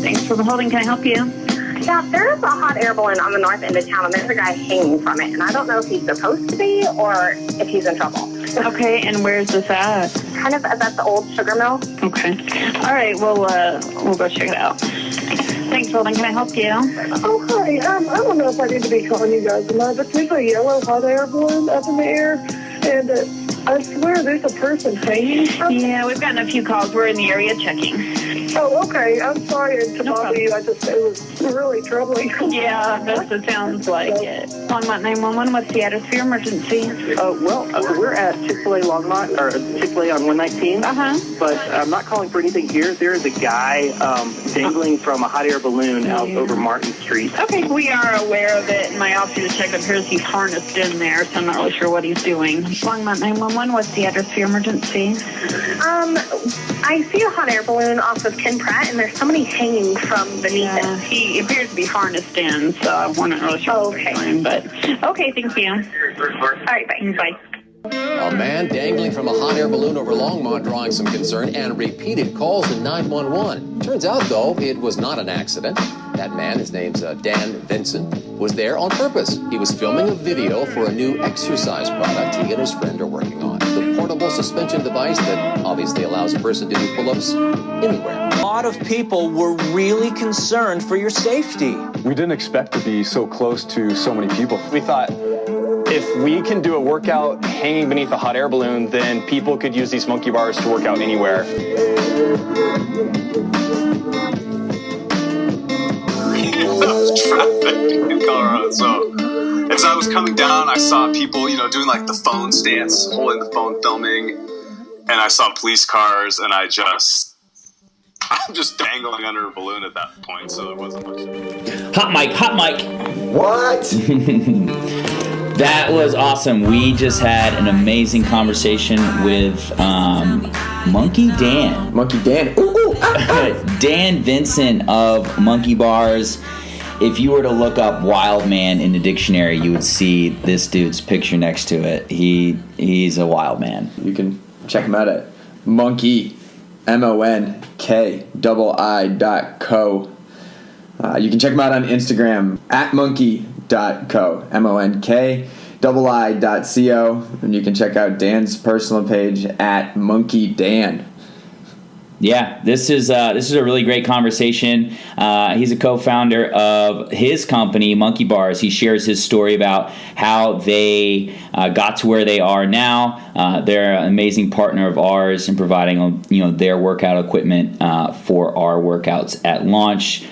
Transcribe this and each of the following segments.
Thanks for holding. Can I help you? Yeah, there's a hot air balloon on the north end of town, and there's a guy hanging from it, and I don't know if he's supposed to be or if he's in trouble. Okay, and where's this at? Kind of at the old sugar mill. Okay. All right, we'll go check it out. Thanks, Holden. Can I help you? Oh, hi. I don't know if I need to be calling you guys or not, but there's a yellow hot air balloon up in the air, and I swear there's a person hanging from it. Yeah, we've gotten a few calls. We're in the area checking. Oh, okay. I'm sorry to bother you. It was really troubling. Yeah, it sounds like it. Longmont 911, what's the address for your emergency? We're at Chick-fil-A Longmont, or Chick-fil-A on 119. But I'm not calling for anything here. There is a guy dangling from a hot air balloon out over Martin Street. Okay, we are aware of it, and my officer checked. It appears he's harnessed in there, so I'm not really sure what he's doing. Longmont 911, what's the address for your emergency? I see a hot air balloon off of Ken Pratt, and there's somebody hanging from beneath it. He appears to be harnessed in, so we're not really sure what he's doing, but okay, thank you. All right, bye. Bye. A man dangling from a hot air balloon over Longmont drawing some concern and repeated calls to 911. Turns out, though, it was not an accident. That man, his name's Dan Vinson, was there on purpose. He was filming a video for a new exercise product he and his friend are working on. The portable suspension device that obviously allows a person to do pull-ups anywhere. A lot of people were really concerned for your safety. We didn't expect to be so close to so many people. We thought, if we can do a workout hanging beneath a hot air balloon, then people could use these monkey bars to work out anywhere. Traffic in Colorado. So as I was coming down, I saw people, doing like the phone stance, holding the phone, filming, and I saw police cars, and I'm just dangling under a balloon at that point, so there wasn't much. Hot mic. What? That was awesome. We just had an amazing conversation with Monkii Dan. Monkii Dan. Dan Vinson of Monkii Bars. If you were to look up wild man in the dictionary, you would see this dude's picture next to it. He's a wild man. You can check him out at Monkii, MONKII.co. You can check him out on Instagram at monkii.co, MONKII.co, and you can check out Dan's personal page at Monkii Dan. Yeah, this is a really great conversation. He's a co-founder of his company, Monkii Bars. He shares his story about how they got to where they are now. They're an amazing partner of ours in providing their workout equipment for our workouts at launch.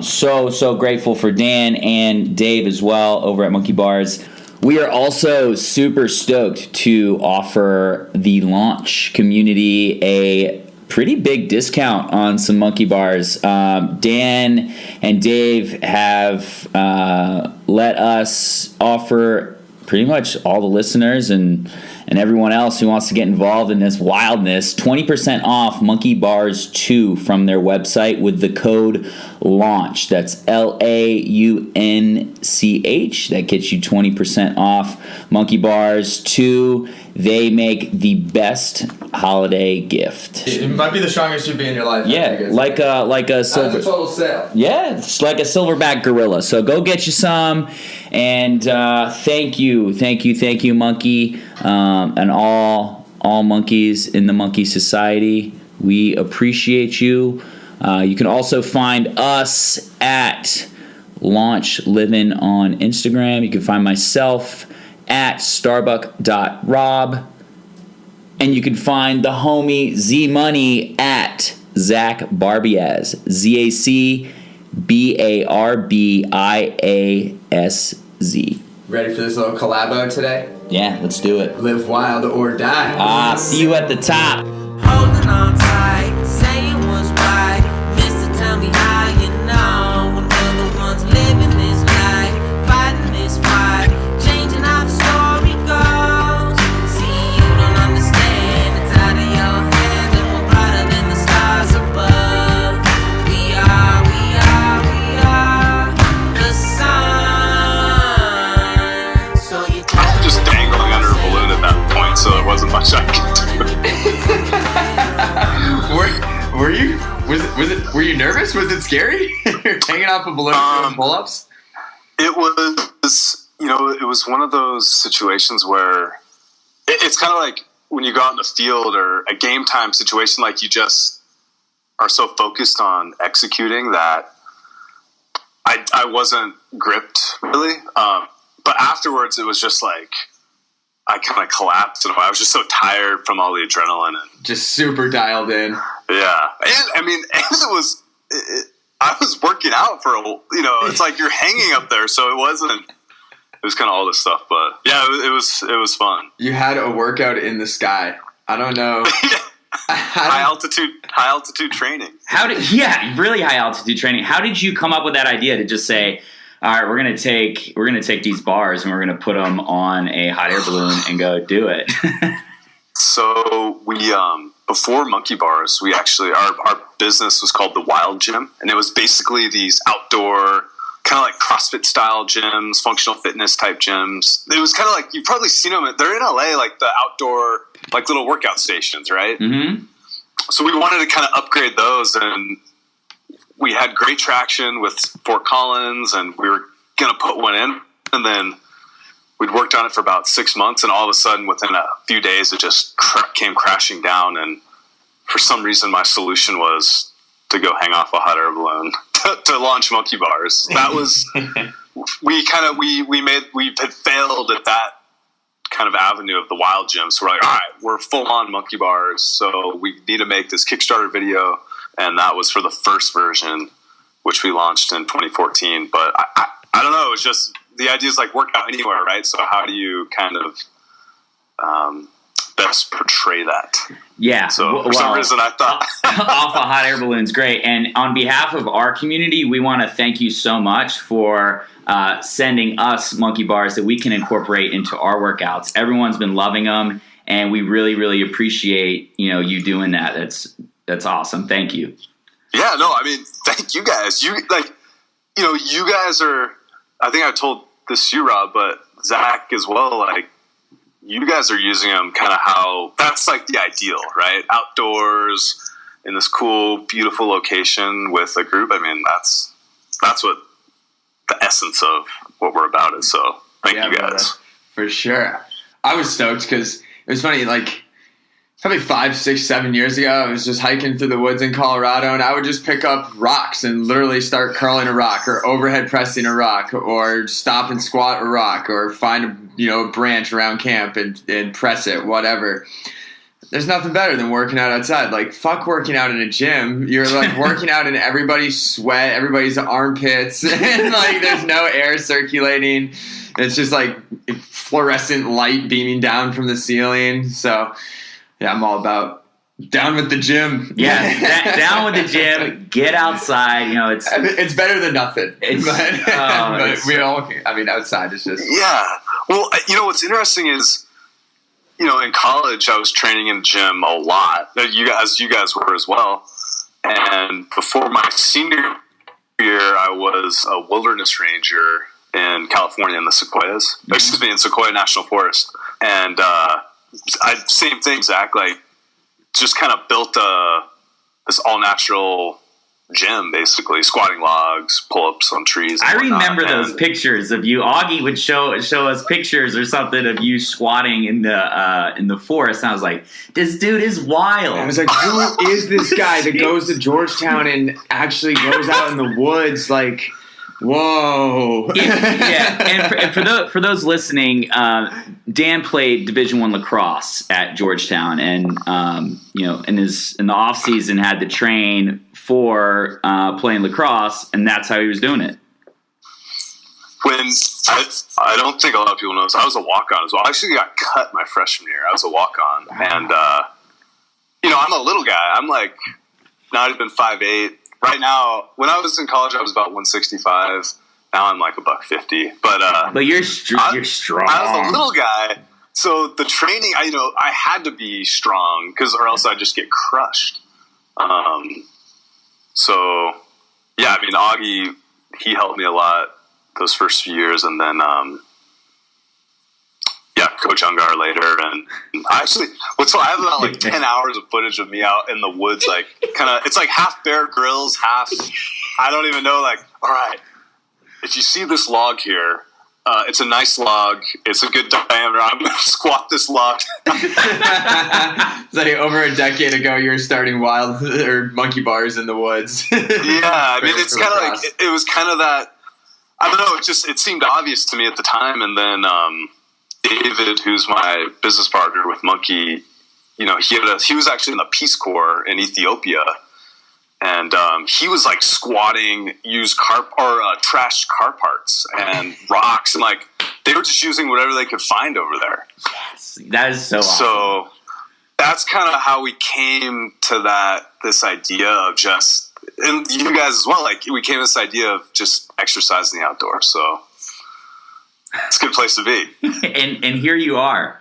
So grateful for Dan and Dave as well over at Monkii Bars. We are also super stoked to offer the launch community a pretty big discount on some Monkii Bars. Dan and Dave have let us offer pretty much all the listeners and everyone else who wants to get involved in this wildness 20% off Monkii Bars 2 from their website with the code LAUNCH. That's LAUNCH. That gets you 20% off Monkii Bars 2. They make the best holiday gift. It might be the strongest you'll be in your life. Yeah, like a silver. That's a total sale. Yeah, it's like a silverback gorilla. So go get you some, and thank you, Monkii, and all monkeys in the Monkii Society. We appreciate you. You can also find us at Launch Living on Instagram. You can find myself at starbuck.rob. And you can find the homie Z Money at Zach Barbiaz. ZACBARBIASZ. Ready for this little collabo today? Yeah, let's do it. Live wild or die. See you at the top. Holding on tight, saying what's right. Mister, tell me how you know when we're the ones living this life, fighting this fight, changing how the story goes. See, you don't understand, it's out of your hands, and we're brighter than the stars above. We are the sun. So you I was just dangling under a balloon at that point, so there wasn't much I could do. Were you nervous? Was it scary? Hanging off a balloon doing pull-ups? It was, it was one of those situations where it's kind of like when you go out in the field or a game time situation, like you just are so focused on executing that I wasn't gripped really. But afterwards it was just like, I kind of collapsed and I was just so tired from all the adrenaline and just super dialed in. Yeah. And I mean, I was working out for it's like you're hanging up there. So it was kind of all this stuff, but yeah, it was fun. You had a workout in the sky. I don't know. High altitude training. Really high altitude training. How did you come up with that idea to just say, all right, we're gonna take these bars and we're gonna put them on a hot air balloon and go do it? So we before Monkii Bars, we actually our business was called the Wild Gym, and it was basically these outdoor kind of like CrossFit style gyms, functional fitness type gyms. It was kind of like, you've probably seen them. They're in LA, like the outdoor, like little workout stations, right? Mm-hmm. So we wanted to kind of upgrade those, and we had great traction with Fort Collins, and we were going to put one in, and then we'd worked on it for about 6 months, and all of a sudden within a few days it just came crashing down. And for some reason my solution was to go hang off a hot air balloon to launch Monkii Bars. That was we had failed at that kind of avenue of the Wild Gym. So we're like, all right, we're full on Monkii Bars, so we need to make this Kickstarter video, and that was for the first version, which we launched in 2014. But I don't know, it's just the idea is like work out anywhere, right? So how do you kind of best portray that? Yeah. So for some reason I thought off a hot air balloon's great. And on behalf of our community, we want to thank you so much for sending us Monkii Bars that we can incorporate into our workouts. Everyone's been loving them, and we really, really appreciate you doing that. That's awesome. Thank you. Yeah, no, I mean, thank you guys. You guys are, I think I told this to you, Rob, but Zach as well, like, you guys are using them kind of how, that's like the ideal, right? Outdoors in this cool, beautiful location with a group. I mean, that's what the essence of what we're about is. So thank you guys. For sure. I was stoked because it was funny, like, probably 5, 6, 7 years ago, I was just hiking through the woods in Colorado, and I would just pick up rocks and literally start curling a rock or overhead pressing a rock or stop and squat a rock or find a branch around camp and press it, whatever. There's nothing better than working out outside. Like, fuck working out in a gym. You're like working out in everybody's sweat, everybody's armpits, and like there's no air circulating. It's just like fluorescent light beaming down from the ceiling. So yeah, I'm all about down with the gym. Yeah, down with the gym. Get outside. It's better than nothing. Outside is just Well, what's interesting is, in college I was training in the gym a lot. You guys were as well. And before my senior year, I was a wilderness ranger in California in the Sequoias. In Sequoia National Forest, and same thing, Zach, like just kind of built this all natural gym, basically squatting logs, pull-ups on trees. I remember those pictures of you. Augie would show us pictures or something of you squatting in the forest, and I was like, this dude is wild. I was like, who is this guy that goes to Georgetown and actually goes out in the woods? Like, whoa. And for those listening, Dan played Division I lacrosse at Georgetown, and in the off season had to train for playing lacrosse, and that's how he was doing it. When I don't think a lot of people know this, I was a walk-on as well. I actually got cut my freshman year. I was a walk-on, and I'm a little guy. I'm like not even 5'8". Right now, when I was in college, I was about 165. Now I'm like $150. But you're strong. I was a little guy, so the training, I had to be strong or else I'd just get crushed. So yeah, I mean, Augie, he helped me a lot those first few years, and then Coach Ungar later. And I have about like 10 hours of footage of me out in the woods, like it's like half Bear Grylls, half, I don't even know, like, all right, if you see this log here, it's a nice log. It's a good diameter. I'm going to squat this log. It's like over a decade ago, you were starting wild or monkey bars in the woods. Yeah, I mean, it's kind of like, it was kind of that, I don't know, it seemed obvious to me at the time. And then David, who's my business partner with Monkii, you know, he was actually in the Peace Corps in Ethiopia. And he was like squatting used trashed car parts and rocks, and like they were just using whatever they could find over there. Yes, that is so awesome. So that's kind of how we came to this idea of just, and you guys as well. Like we came to this idea of just exercising the outdoors. So it's a good place to be. and here you are.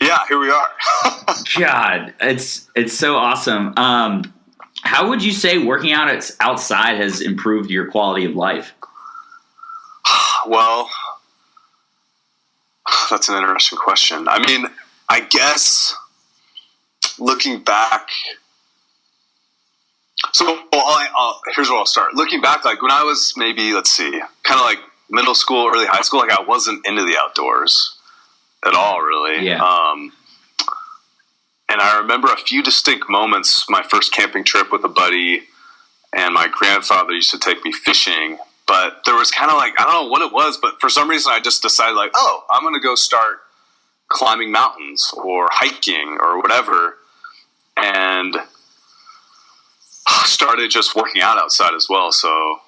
Yeah, here we are. God, it's so awesome. How would you say working out outside has improved your quality of life? Well, that's an interesting question. I mean, I guess looking back, here's where I'll start. Looking back, like when I was maybe, let's see, kind of like middle school, early high school, like I wasn't into the outdoors at all, really. Yeah. And I remember a few distinct moments, my first camping trip with a buddy, and my grandfather used to take me fishing. But there was kind of like, I don't know what it was, but for some reason I just decided like, oh, I'm going to go start climbing mountains or hiking or whatever. And started just working out outside as well. So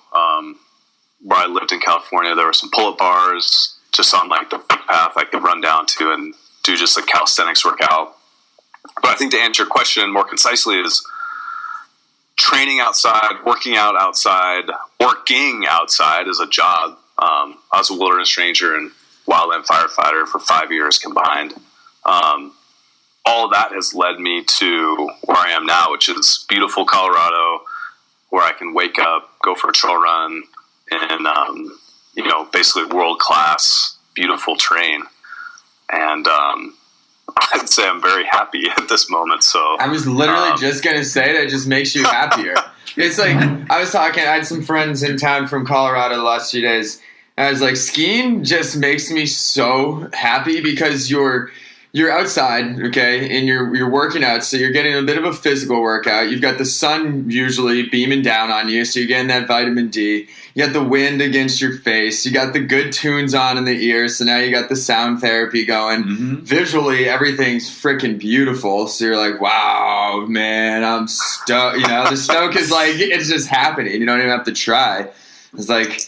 where I lived in California, there were some pull-up bars just on like the bike path I could run down to and do just a calisthenics workout. But I think to answer your question more concisely is training outside, working out outside, working outside is a job. I was a wilderness ranger and wildland firefighter for 5 years combined. All of that has led me to where I am now, which is beautiful Colorado, where I can wake up, go for a trail run, and basically world-class, beautiful terrain. And I'd say I'm very happy at this moment. So I was literally just going to say that just makes you happier. It's like, I had some friends in town from Colorado the last few days. And I was like, skiing just makes me so happy because you're outside, okay, and you're working out, so you're getting a bit of a physical workout. You've got the sun usually beaming down on you, so you're getting that vitamin D. You got the wind against your face. You got the good tunes on in the ears, so now you got the sound therapy going. Mm-hmm. Visually, everything's freaking beautiful, so you're like, wow, man, I'm stoked. You know, the stoke is like, it's just happening. You don't even have to try. It's like...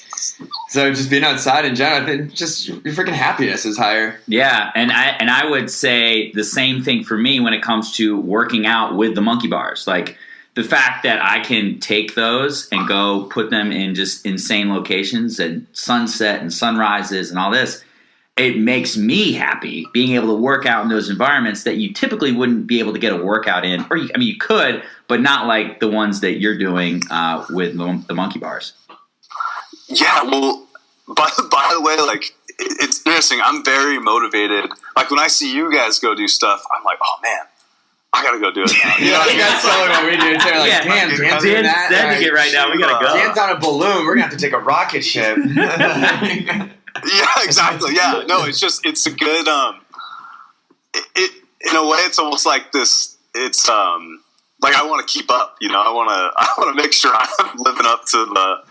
So just being outside in general, I think just your freaking happiness is higher. Yeah, and I would say the same thing for me when it comes to working out with the Monkii bars. Like the fact that I can take those and go put them in just insane locations and sunset and sunrises and all this, it makes me happy being able to work out in those environments that you typically wouldn't be able to get a workout in. Or you could, but not like the ones that you're doing with the Monkii bars. Yeah, well, by the way, like, it's interesting. I'm very motivated. Like, when I see you guys go do stuff, I'm like, oh, man, I got to go do it now. You know, that's totally what we do, too. Like, Dan's doing that. Dan's it right now. We got to go. Dan's on a balloon. We're going to have to take a rocket ship. Yeah, exactly. Yeah, no, it's a good, in a way, it's almost like this, it's, like, I want to keep up, you know, I want to make sure I'm living up to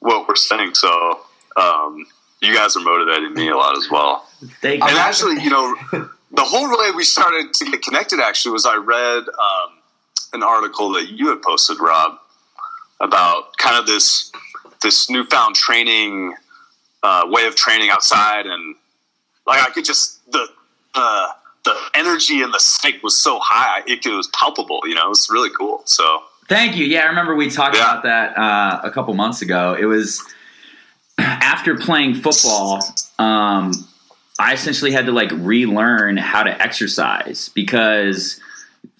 what we're saying. So you guys are motivating me a lot as well. Thank you. And actually, you know, the whole way we started to get connected actually was I read an article that you had posted, Rob, about kind of this newfound training way of training outside, and like I could just the energy and the psych was so high, it was palpable. You know, it was really cool. So. Thank you. Yeah, I remember we talked about that a couple months ago. It was after playing football, I essentially had to like relearn how to exercise because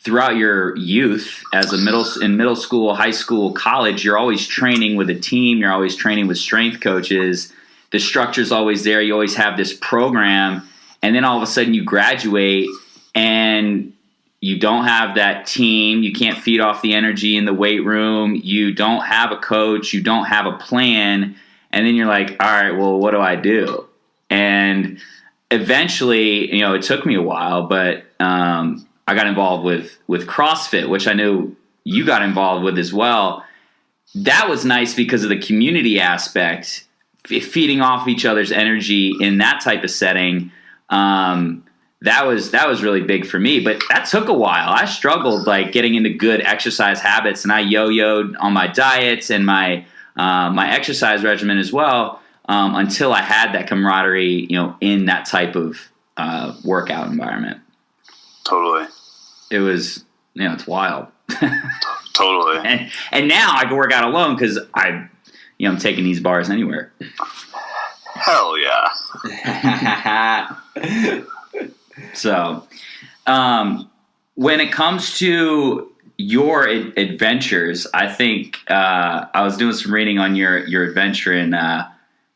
throughout your youth as in middle school, high school, college, you're always training with a team. You're always training with strength coaches. The structure's always there. You always have this program. and then all of a sudden you graduate and you don't have that team. You can't feed off the energy in the weight room. You don't have a coach. You don't have a plan. And then you're like, all right, well, what do I do? And eventually, it took me a while, but I got involved with CrossFit, which I knew you got involved with as well. That was nice because of the community aspect, feeding off each other's energy in that type of setting. That was really big for me, but that took a while. I struggled like getting into good exercise habits, and I yo-yoed on my diets and my exercise regimen as well, until I had that camaraderie, in that type of workout environment. Totally. It was, it's wild. Totally. And now I can work out alone because I'm taking these bars anywhere. Hell yeah. So, when it comes to your adventures, I think I was doing some reading on your adventure in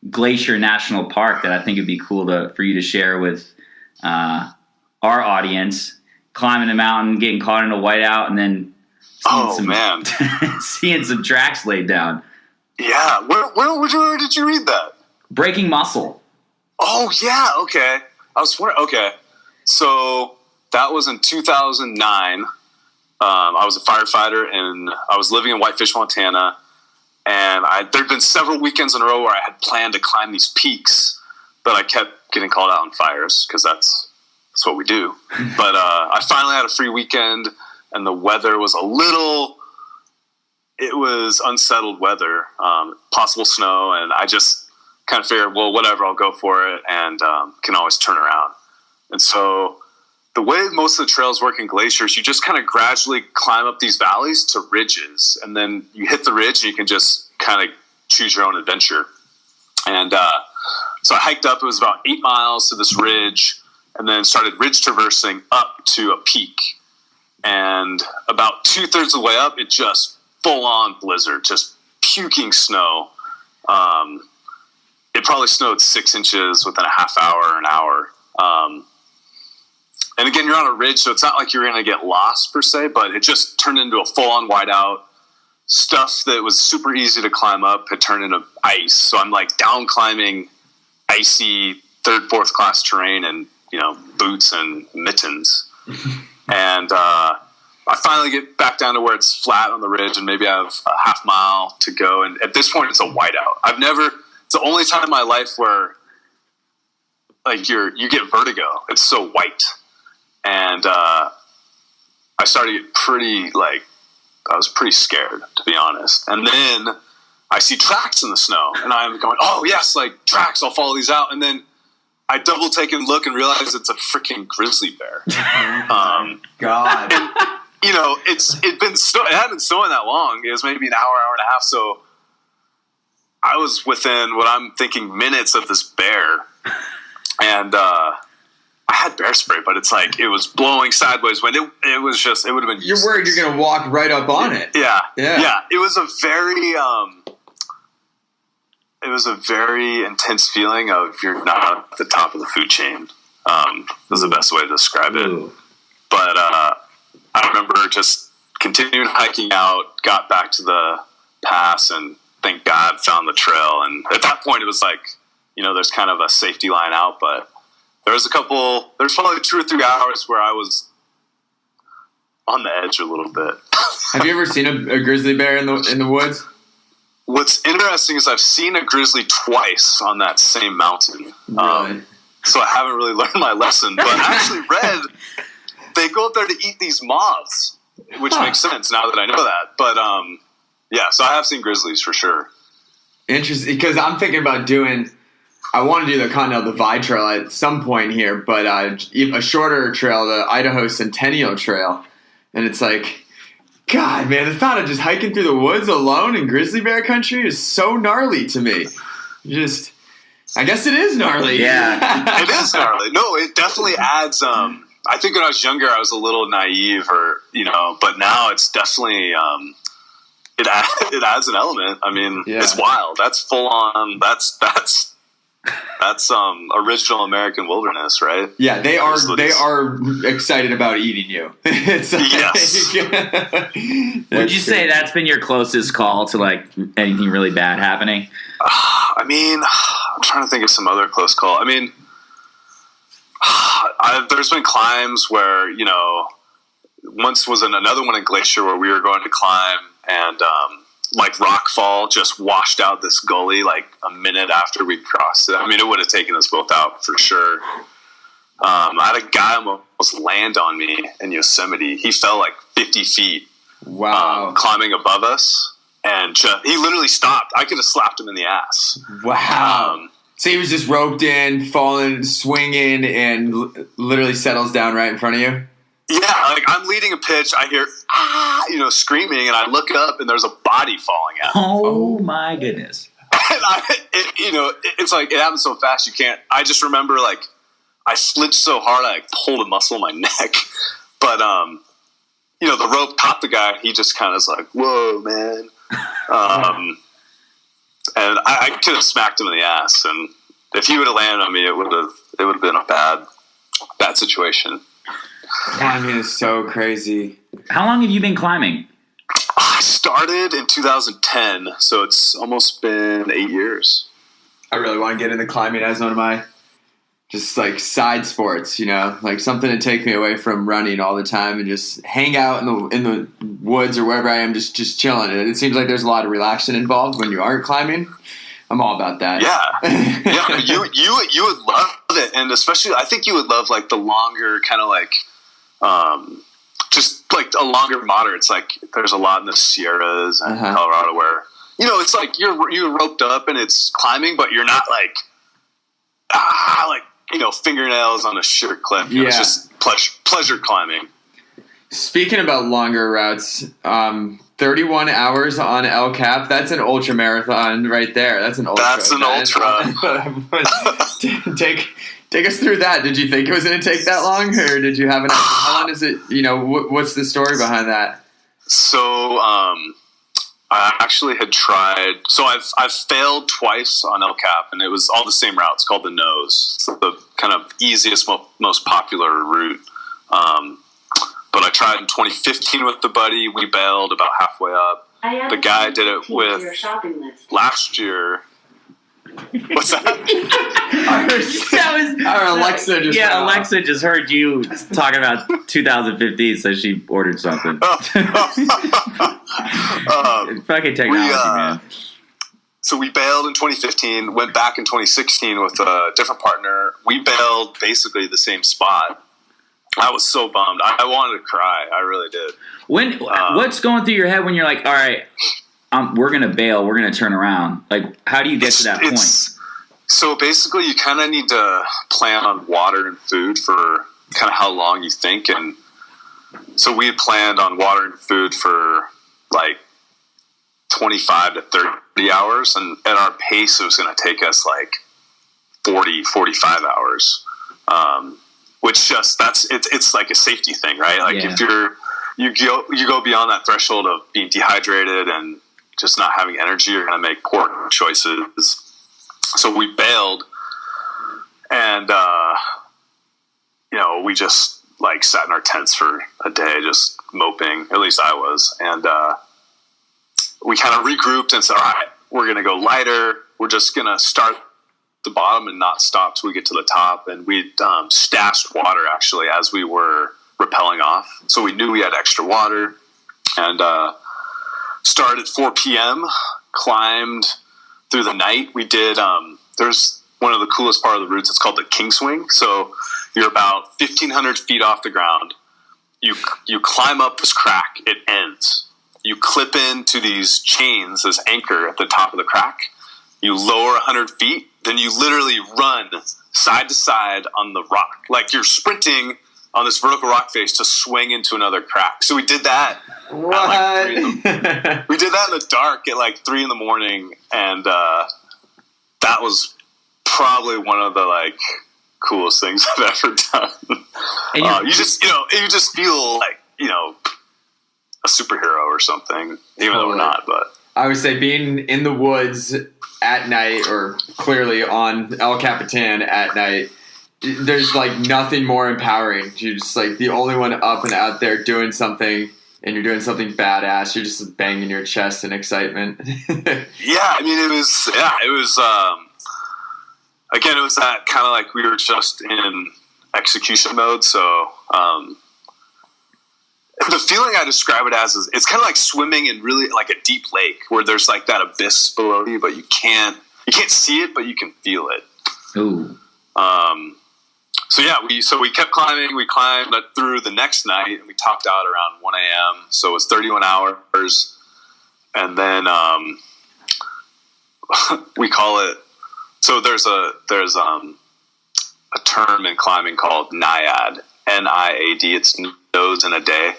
Glacier National Park that I think it'd be cool for you to share with our audience. Climbing a mountain, getting caught in a whiteout, and then seeing some tracks laid down. Yeah, where did you read that? Breaking Muscle. Oh yeah, okay. I was wondering. Okay, so that was in 2009. I was a firefighter, and I was living in Whitefish, Montana. And there'd been several weekends in a row where I had planned to climb these peaks, but I kept getting called out on fires because that's what we do. But I finally had a free weekend, and the weather was it was unsettled weather, possible snow, and I just kind of figured, well, whatever, I'll go for it, and can always turn around. And so the way most of the trails work in glaciers, you just kind of gradually climb up these valleys to ridges, and then you hit the ridge, and you can just kind of choose your own adventure. And so I hiked up. It was about 8 miles to this ridge, and then started ridge traversing up to a peak. And about 2/3 of the way up, it just full-on blizzard, just puking snow. It probably snowed 6 inches within a half hour, an hour. And again, you're on a ridge, so it's not like you're going to get lost per se, but it just turned into a full-on whiteout. Stuff that was super easy to climb up had turned into ice. So I'm like down climbing icy 3rd, 4th class terrain and, boots and mittens. And I finally get back down to where it's flat on the ridge, and maybe I have a half mile to go. And at this point, it's a whiteout. It's the only time in my life where like you get vertigo. It's so white. And I started to get I was pretty scared, to be honest. And then I see tracks in the snow, and I'm going, oh yes, like tracks, I'll follow these out. And then I double take and look and realize it's a freaking grizzly bear. God. And, it hadn't been snowing that long. It was maybe an hour and a half. So I was within what I'm thinking minutes of this bear. And I had bear spray, but it's like it was blowing sideways wind. It would have been useless. You're worried you're going to walk right up on it. Yeah. It was a very intense feeling of you're not at the top of the food chain. Was the best way to describe it. Ooh. But I remember just continuing hiking out, got back to the pass, and thank God found the trail. And at that point, it was like, there's kind of a safety line out, but there's probably 2 or 3 hours where I was on the edge a little bit. Have you ever seen a grizzly bear in the woods? What's interesting is I've seen a grizzly twice on that same mountain. Really? So I haven't really learned my lesson, but I actually read they go up there to eat these moths, which makes sense now that I know that. But so I have seen grizzlies for sure. Interesting, because I'm thinking about I want to do the Continental Divide Trail at some point here, but a shorter trail, the Idaho Centennial Trail. And it's like, God, man, the thought of just hiking through the woods alone in grizzly bear country is so gnarly to me. I guess it is gnarly. Yeah. It is gnarly. No, it definitely adds, I think when I was younger, I was a little naive but now it's definitely, it adds an element. I mean, It's wild. That's full on. That's That's original American wilderness, right? Yeah, they are excited about eating you. It's like, yes. Would you say that's been your closest call to like anything really bad happening? I mean, I'm trying to think of some other close call. I mean, there's been climbs where, you know, once was another one in Glacier where we were going to climb and like rock fall just washed out this gully like a minute after we crossed it. I mean, it would have taken us both out for sure. I had a guy almost land on me in Yosemite. He fell like 50 feet. Wow. Climbing above us, and he literally stopped. I could have slapped him in the ass. Wow. So he was just roped in, falling, swinging, and literally settles down right in front of you? Yeah, like I'm leading a pitch. I hear, screaming, and I look up, and there's a body falling out. Oh my goodness. And it's like, it happens so fast, you can't. I just remember, like, I flinched so hard, I pulled a muscle in my neck. But, the rope caught the guy. He just kind of was like, whoa, man. And I could have smacked him in the ass. And if he would have landed on me, it would have been a bad situation. Climbing is so crazy. How long have you been climbing? I started in 2010, so it's almost been 8 years. I really want to get into climbing as one of my just like side sports, like something to take me away from running all the time and just hang out in the woods or wherever I am, just chilling. And it seems like there's a lot of relaxation involved when you aren't climbing. I'm all about that. Yeah, you would love it, and especially I think you would love like the longer kind of like, just like a longer moderate. It's like there's a lot in the Sierras and Colorado where it's like you're roped up and it's climbing, but you're not like fingernails on a sheer cliff. It's just pleasure climbing. Speaking about longer routes, 31 hours on El Cap. That's an ultra marathon right there. That's an ultra. Take us through that. Did you think it was going to take that long, or did you have an idea? How long is it? What's the story behind that? So, I actually had tried. So I've failed twice on El Cap, and it was all the same route. It's called the Nose. It's the kind of easiest, most popular route. But I tried in 2015 with the buddy. We bailed about halfway up. The guy I did it with last year. What's that? Our Alexa just Alexa just heard you talking about 2015, so she ordered something. Fucking technology, man. So we bailed in 2015, went back in 2016 with a different partner. We bailed basically the same spot. I was so bummed. I wanted to cry. I really did. What's going through your head when you're like, all right, we're going to bail, we're going to turn around? Like, how do you get to that point? So basically, you kind of need to plan on water and food for kind of how long you think. And so we had planned on water and food for like 25 to 30 hours. And at our pace, it was going to take us like 40, 45 hours. Which just it's like a safety thing, right? Like if you go beyond that threshold of being dehydrated and just not having energy, you're going to make poor choices. So we bailed, and we just like sat in our tents for a day, just moping. At least I was, and we kind of regrouped and said, "All right, we're going to go lighter. We're just going to start the bottom and not stop till we get to the top." And we stashed water actually as we were rappelling off, so we knew we had extra water. And started at 4 p.m., climbed through the night. We did. There's one of the coolest part of the routes. It's called the King Swing. So you're about 1,500 feet off the ground. You climb up this crack. It ends. You clip into these chains, this anchor at the top of the crack. You lower 100 feet. Then you literally run side to side on the rock. Like you're sprinting on this vertical rock face to swing into another crack. So we did that. What? We did that in the dark at like 3 a.m. And that was probably one of the like coolest things I've ever done. And you just feel like, a superhero or something, even though we're not. But I would say being in the woods at night or clearly on El Capitan at night, there's like nothing more empowering. You're just like the only one up and out there doing something, and you're doing something badass. You're just banging your chest in excitement. Yeah, I mean, it was again, it was that kind of like we were just in execution mode. So the feeling I describe it as is it's kind of like swimming in really like a deep lake where there's like that abyss below you, but you can't see it, but you can feel it. Ooh. So yeah, we kept climbing. We climbed through the next night, and we topped out around 1 a.m. So it was 31 hours, and then we call it. So there's a term in climbing called NIAD, NIAD. It's nose in a day.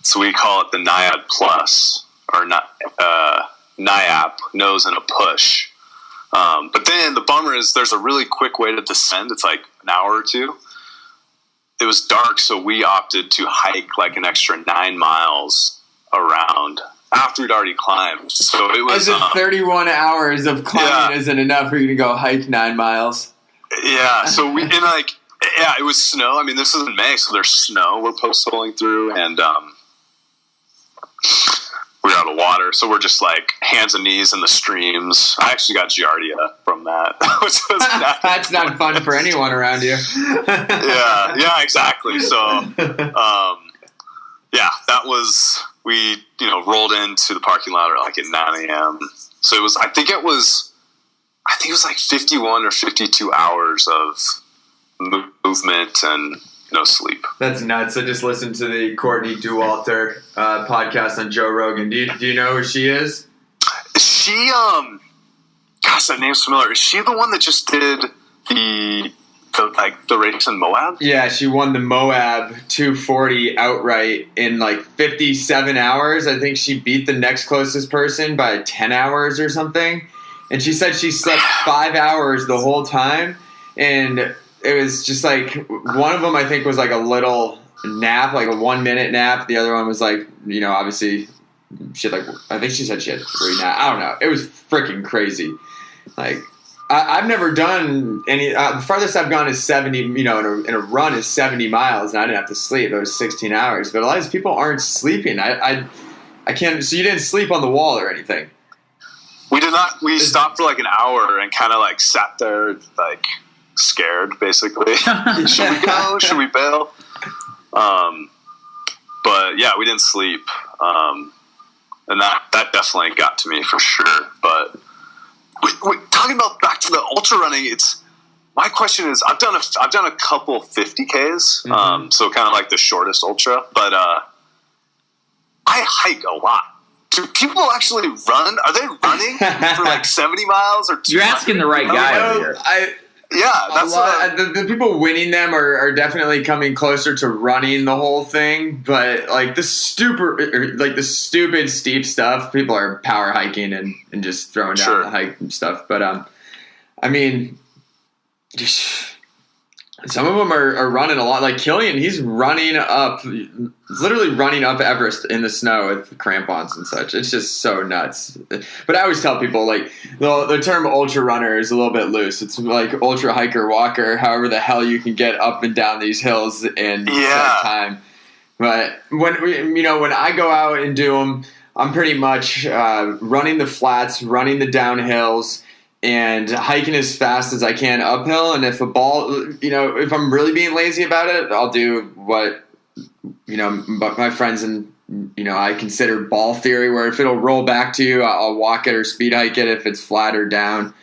So we call it the NIAD Plus, or NIAP, nose in a push. But then the bummer is there's a really quick way to descend. It's like an hour or two. It was dark, so we opted to hike like an extra 9 miles around after we'd already climbed. So it was 31 hours of climbing isn't enough for you to go hike 9 miles. Yeah, so it was snow. I mean, this is in May, so there's snow we're post-holing through, and we're out of water, so we're just like hands and knees in the streams. I actually got giardia from that, which was that's not fun for anyone around you. yeah, exactly. So, that was we rolled into the parking lot like at 9 a.m. So it was. I think it was like 51 or 52 hours of movement and no sleep. That's nuts. I just listened to the Courtney Dauwalter podcast on Joe Rogan. Do you know who she is? She, gosh, that name's familiar. Is she the one that just did the race in Moab? Yeah, she won the Moab 240 outright in like 57 hours. I think she beat the next closest person by 10 hours or something. And she said she slept 5 hours the whole time, and it was just like one of them I think was like a little nap, like a 1 minute nap. The other one was like, obviously she had I think she said she had 3 naps. I don't know. It was freaking crazy. Like I've never done any. The farthest I've gone is 70. In a run is 70 miles, and I didn't have to sleep. It was 16 hours. But a lot of these people aren't sleeping. I can't. So you didn't sleep on the wall or anything? We did not. We stopped for like an hour and kind of like sat there like scared, basically. Should we go? Should we bail? But yeah, we didn't sleep, and that definitely got to me for sure. But we talking about back to the ultra running. It's my question is I've done a couple 50Ks, so kind of like the shortest ultra, but I hike a lot. Do people actually run? Are they running for like 70 miles or 200? You're asking the right guy over here. That's the people winning them are definitely coming closer to running the whole thing, but like the stupid steep stuff, people are power hiking and just throwing down the hike and stuff. But I mean, some of them are running a lot. Like Killian, he's literally running up Everest in the snow with crampons and such. It's just so nuts. But I always tell people, like, the term ultra runner is a little bit loose. It's like ultra hiker, walker, however the hell you can get up and down these hills in some time. But when I go out and do them, I'm pretty much running the flats, running the downhills, and hiking as fast as I can uphill. And if if I'm really being lazy about it, I'll do what, my friends and, I consider ball theory, where if it'll roll back to you, I'll walk it or speed hike it. If it's flat or down,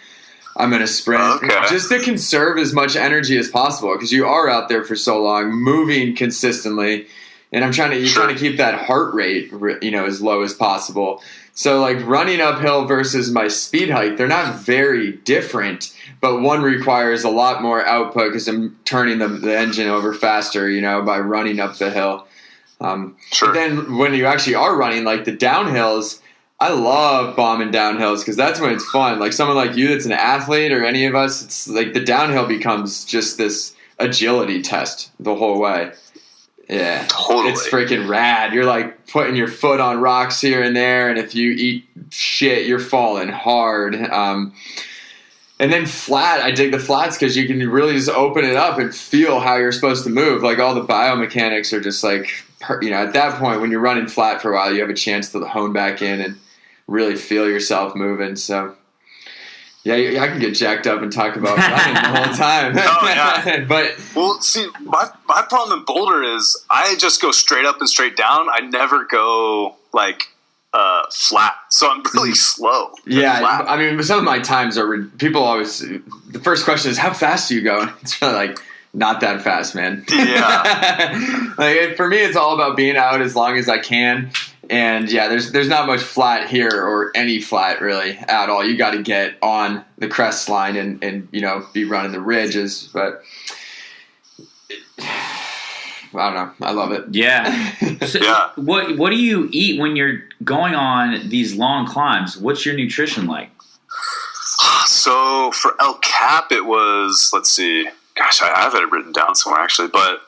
I'm going to sprint just to conserve as much energy as possible. Because you are out there for so long, moving consistently. And you're trying to keep that heart rate, as low as possible. So like running uphill versus my speed hike, they're not very different, but one requires a lot more output because I'm turning the engine over faster, by running up the hill. But then when you actually are running, like the downhills, I love bombing downhills because that's when it's fun. Like someone like you that's an athlete or any of us, it's like the downhill becomes just this agility test the whole way. Yeah, Totally. It's freaking rad. You're like putting your foot on rocks here and there, and if you eat shit, you're falling hard. And then flat, I dig the flats because you can really just open it up and feel how you're supposed to move. Like all the biomechanics are just like, at that point when you're running flat for a while, you have a chance to hone back in and really feel yourself moving. So yeah, I can get jacked up and talk about running the whole time. Oh, yeah. But well, see, my problem in Boulder is I just go straight up and straight down. I never go like flat, so I'm really slow. Yeah, flat. I mean, some of my times are people always. The first question is, "How fast do you go?" And it's really like, not that fast, man. Yeah. Like for me, it's all about being out as long as I can. And yeah, there's not much flat here or any flat really at all. You got to get on the crest line and be running the ridges. But I don't know. I love it. Yeah. So Yeah. What do you eat when you're going on these long climbs? What's your nutrition like? So for El Cap, it was, let's see. Gosh, I have it written down somewhere actually, but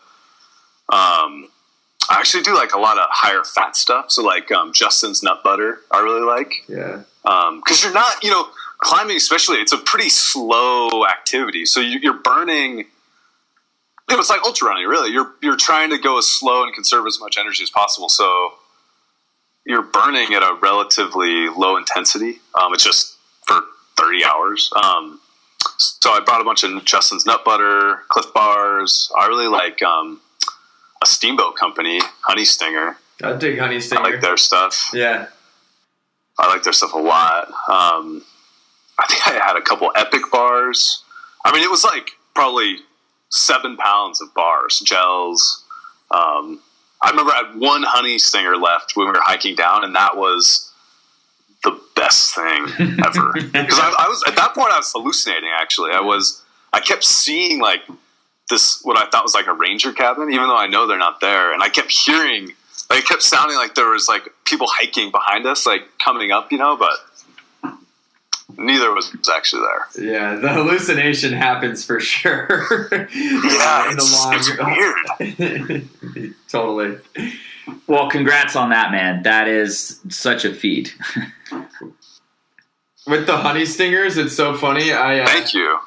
I actually do like a lot of higher fat stuff. So like Justin's nut butter, I really like. Yeah. Because you're not, climbing especially, it's a pretty slow activity. So you're burning. It's like ultra running, really. You're trying to go as slow and conserve as much energy as possible. So you're burning at a relatively low intensity. It's just for 30 hours. So I brought a bunch of Justin's nut butter, Cliff bars. I really like a Steamboat company, Honey Stinger. I dig Honey Stinger. I like their stuff. Yeah. I like their stuff a lot. I think I had a couple Epic bars. I mean, it was like probably 7 pounds of bars, gels. I remember I had one Honey Stinger left when we were hiking down, and that was the best thing ever. Because I was at that point I was hallucinating. Actually, I kept seeing like this what I thought was like a ranger cabin, even though I know they're not there, and I kept hearing. Like, it kept sounding like there was like people hiking behind us, like coming up, but neither was actually there. Yeah, the hallucination happens for sure. Yeah, it's weird. Totally. Well, congrats on that, man. That is such a feat. With the Honey Stingers, it's so funny. Thank you.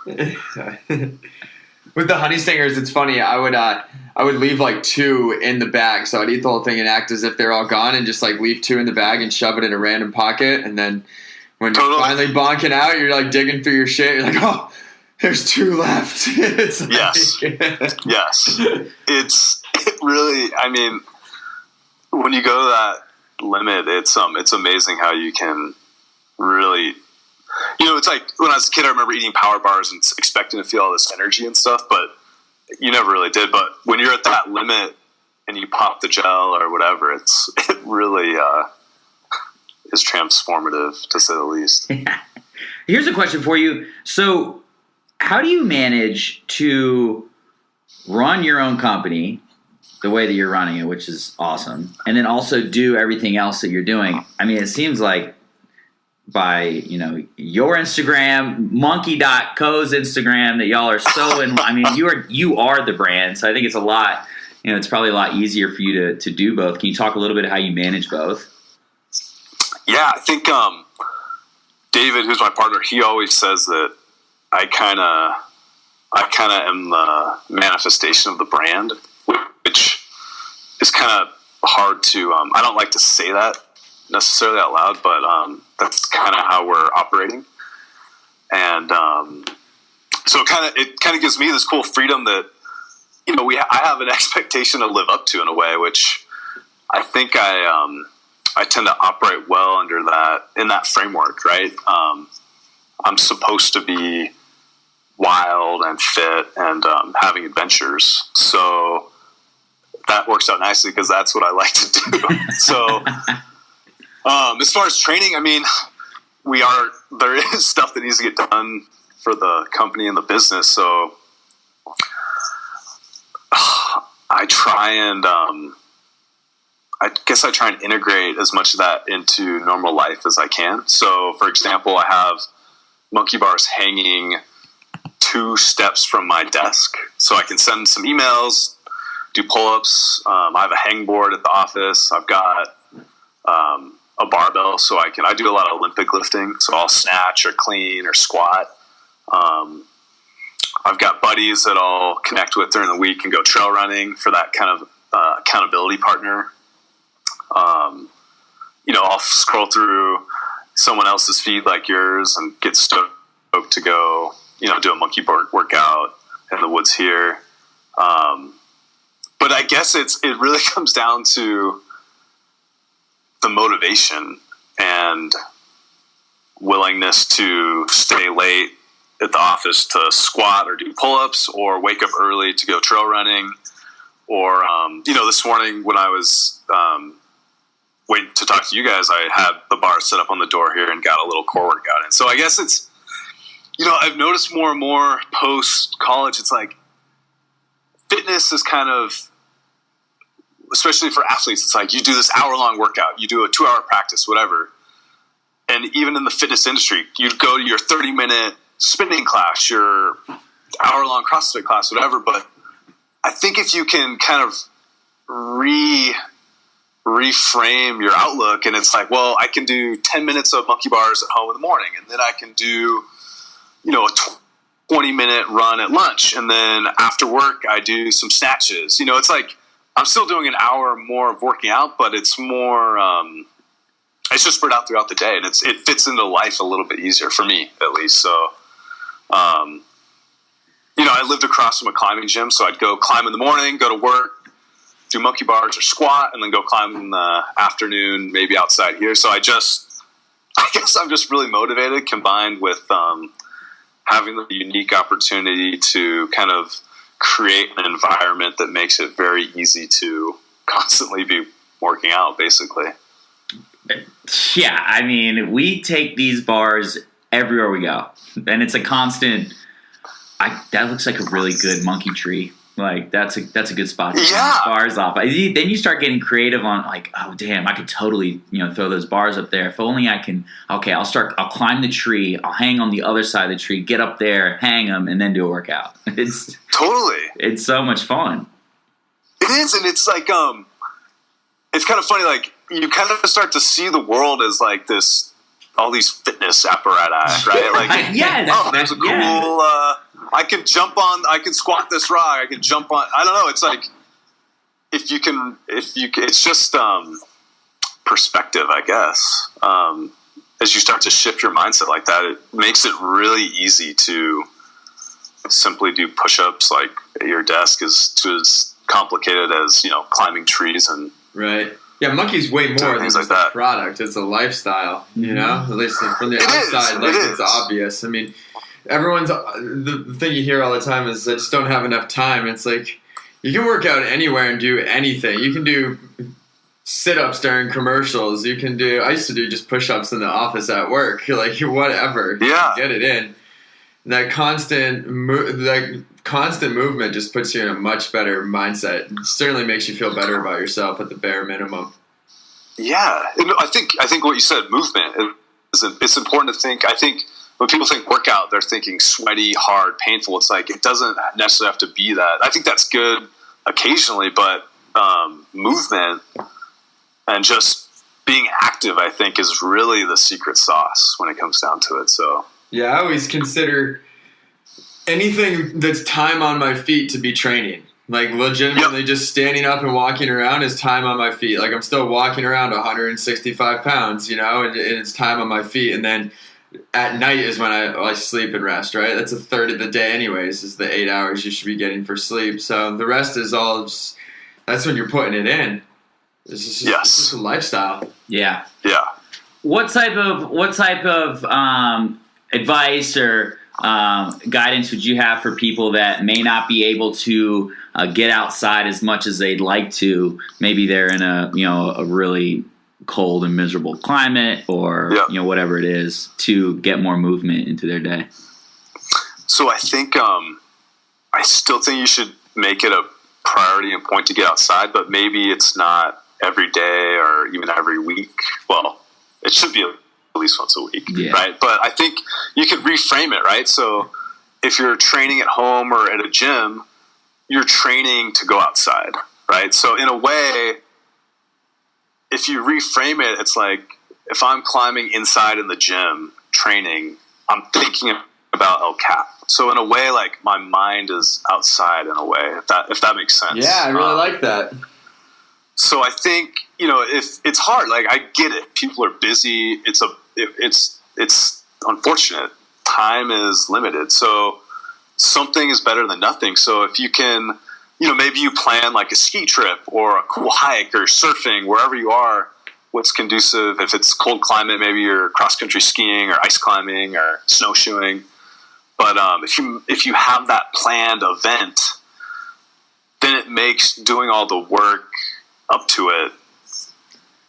With the Honey Stingers, it's funny. I would leave like 2 in the bag, so I'd eat the whole thing and act as if they're all gone, and just like leave 2 in the bag and shove it in a random pocket. And then when you're finally bonking out, you're like digging through your shit. You're like, oh, there's 2 left. It's like, yes. It really. I mean, when you go to that limit, it's amazing how you can really. It's like when I was a kid, I remember eating power bars and expecting to feel all this energy and stuff, but you never really did. But when you're at that limit and you pop the gel or whatever, it really is transformative, to say the least. Here's a question for you. So how do you manage to run your own company the way that you're running it, which is awesome, and then also do everything else that you're doing? I mean, it seems like by your Instagram, Monkii.co's Instagram, that y'all are so in. I mean, you are the brand, so I think it's a lot. It's probably a lot easier for you to do both. Can you talk a little bit how you manage both? Yeah, I think David, who's my partner, he always says that I kind of am the manifestation of the brand, which is kind of hard to. I don't like to say that necessarily out loud, but that's kind of how we're operating, and so it kind of gives me this cool freedom that I have an expectation to live up to in a way, which I think I tend to operate well under that, in that framework, right? I'm supposed to be wild and fit and having adventures, so that works out nicely because that's what I like to do. So. As far as training, I mean, there is stuff that needs to get done for the company and the business. So I try and, I try and integrate as much of that into normal life as I can. So for example, I have Monkii bars hanging 2 steps from my desk, so I can send some emails, do pull-ups. I have a hang board at the office. I've got a barbell, so I do a lot of Olympic lifting. So I'll snatch or clean or squat. I've got buddies that I'll connect with during the week and go trail running for that kind of accountability partner. I'll scroll through someone else's feed like yours and get stoked to go, do a monkey bar workout in the woods here. But I guess it really comes down to the motivation and willingness to stay late at the office to squat or do pull-ups or wake up early to go trail running. Or, this morning when I was waiting to talk to you guys, I had the bar set up on the door here and got a little core workout in. So I guess it's, I've noticed more and more post-college, it's like fitness is kind of, especially for athletes, it's like you do this hour-long workout, you do a 2-hour practice, whatever. And even in the fitness industry, you'd go to your 30-minute spinning class, your hour-long CrossFit class, whatever. But I think if you can kind of reframe your outlook, and it's like, well, I can do 10 minutes of monkey bars at home in the morning, and then I can do, a 20-minute run at lunch, and then after work I do some snatches. It's like I'm still doing an hour more of working out, but it's more it's just spread out throughout the day, and it fits into life a little bit easier for me, at least. So I lived across from a climbing gym, so I'd go climb in the morning, go to work, do monkey bars or squat, and then go climb in the afternoon, maybe outside here. So I guess I'm just really motivated, combined with having the unique opportunity to kind of create an environment that makes it very easy to constantly be working out, basically. Yeah, I mean, we take these bars everywhere we go, and it's a constant. That looks like a really good monkey tree. Like that's a good spot to get bars off. Then you start getting creative on like, oh damn, I could totally throw those bars up there. If only I can. Okay, I'll climb the tree. I'll hang on the other side of the tree. Get up there, hang them, and then do a workout. It's so much fun. It is, and it's like it's kind of funny. Like you kind of start to see the world as like all these fitness apparatus, right? Like there's a cool. I can squat this rock. I can jump on. I don't know. It's like if you can. It's just perspective, I guess. As you start to shift your mindset like that, it makes it really easy to simply do push-ups like at your desk is as complicated as climbing trees and right. Yeah, Monkey's way more than just a product. It's a lifestyle. At least from the outside, it's obvious. I mean. The thing you hear all the time is I just don't have enough time. It's like you can work out anywhere and do anything. You can do sit-ups during commercials. I used to do just push-ups in the office at work. Like whatever. Yeah. Get it in. And that constant movement just puts you in a much better mindset. It certainly makes you feel better about yourself at the bare minimum. Yeah. And I think what you said, movement, it's important to think. I think when people think workout, they're thinking sweaty, hard, painful. It's like it doesn't necessarily have to be that. I think that's good occasionally, but movement and just being active, I think, is really the secret sauce when it comes down to it. So yeah, I always consider anything that's time on my feet to be training. Like legitimately just standing up and walking around is time on my feet. Like I'm still walking around 165 pounds, and it's time on my feet. And then at night is when I sleep and rest, right? That's a third of the day anyways, is the 8 hours you should be getting for sleep. So the rest is all just, that's when you're putting it in. It's just a lifestyle. Yeah. Yeah. What type of advice or guidance would you have for people that may not be able to get outside as much as they'd like to? Maybe they're in a really cold and miserable climate or whatever it is, to get more movement into their day. So I think I still think you should make it a priority and point to get outside, but maybe it's not every day or even every week. Well, it should be at least once a week, right? But I think you could reframe it, right? So if you're training at home or at a gym, you're training to go outside, right? So in a way, if you reframe it, it's like if I'm climbing inside in the gym training, I'm thinking about El Cap. So in a way, like my mind is outside in a way, if that makes sense. Yeah, I really like that. So I think, if it's hard, like I get it. People are busy. It's unfortunate. Time is limited. So something is better than nothing. So if you can, maybe you plan like a ski trip or a cool hike or surfing, wherever you are, what's conducive. If it's cold climate, maybe you're cross-country skiing or ice climbing or snowshoeing. But if you have that planned event, then it makes doing all the work up to it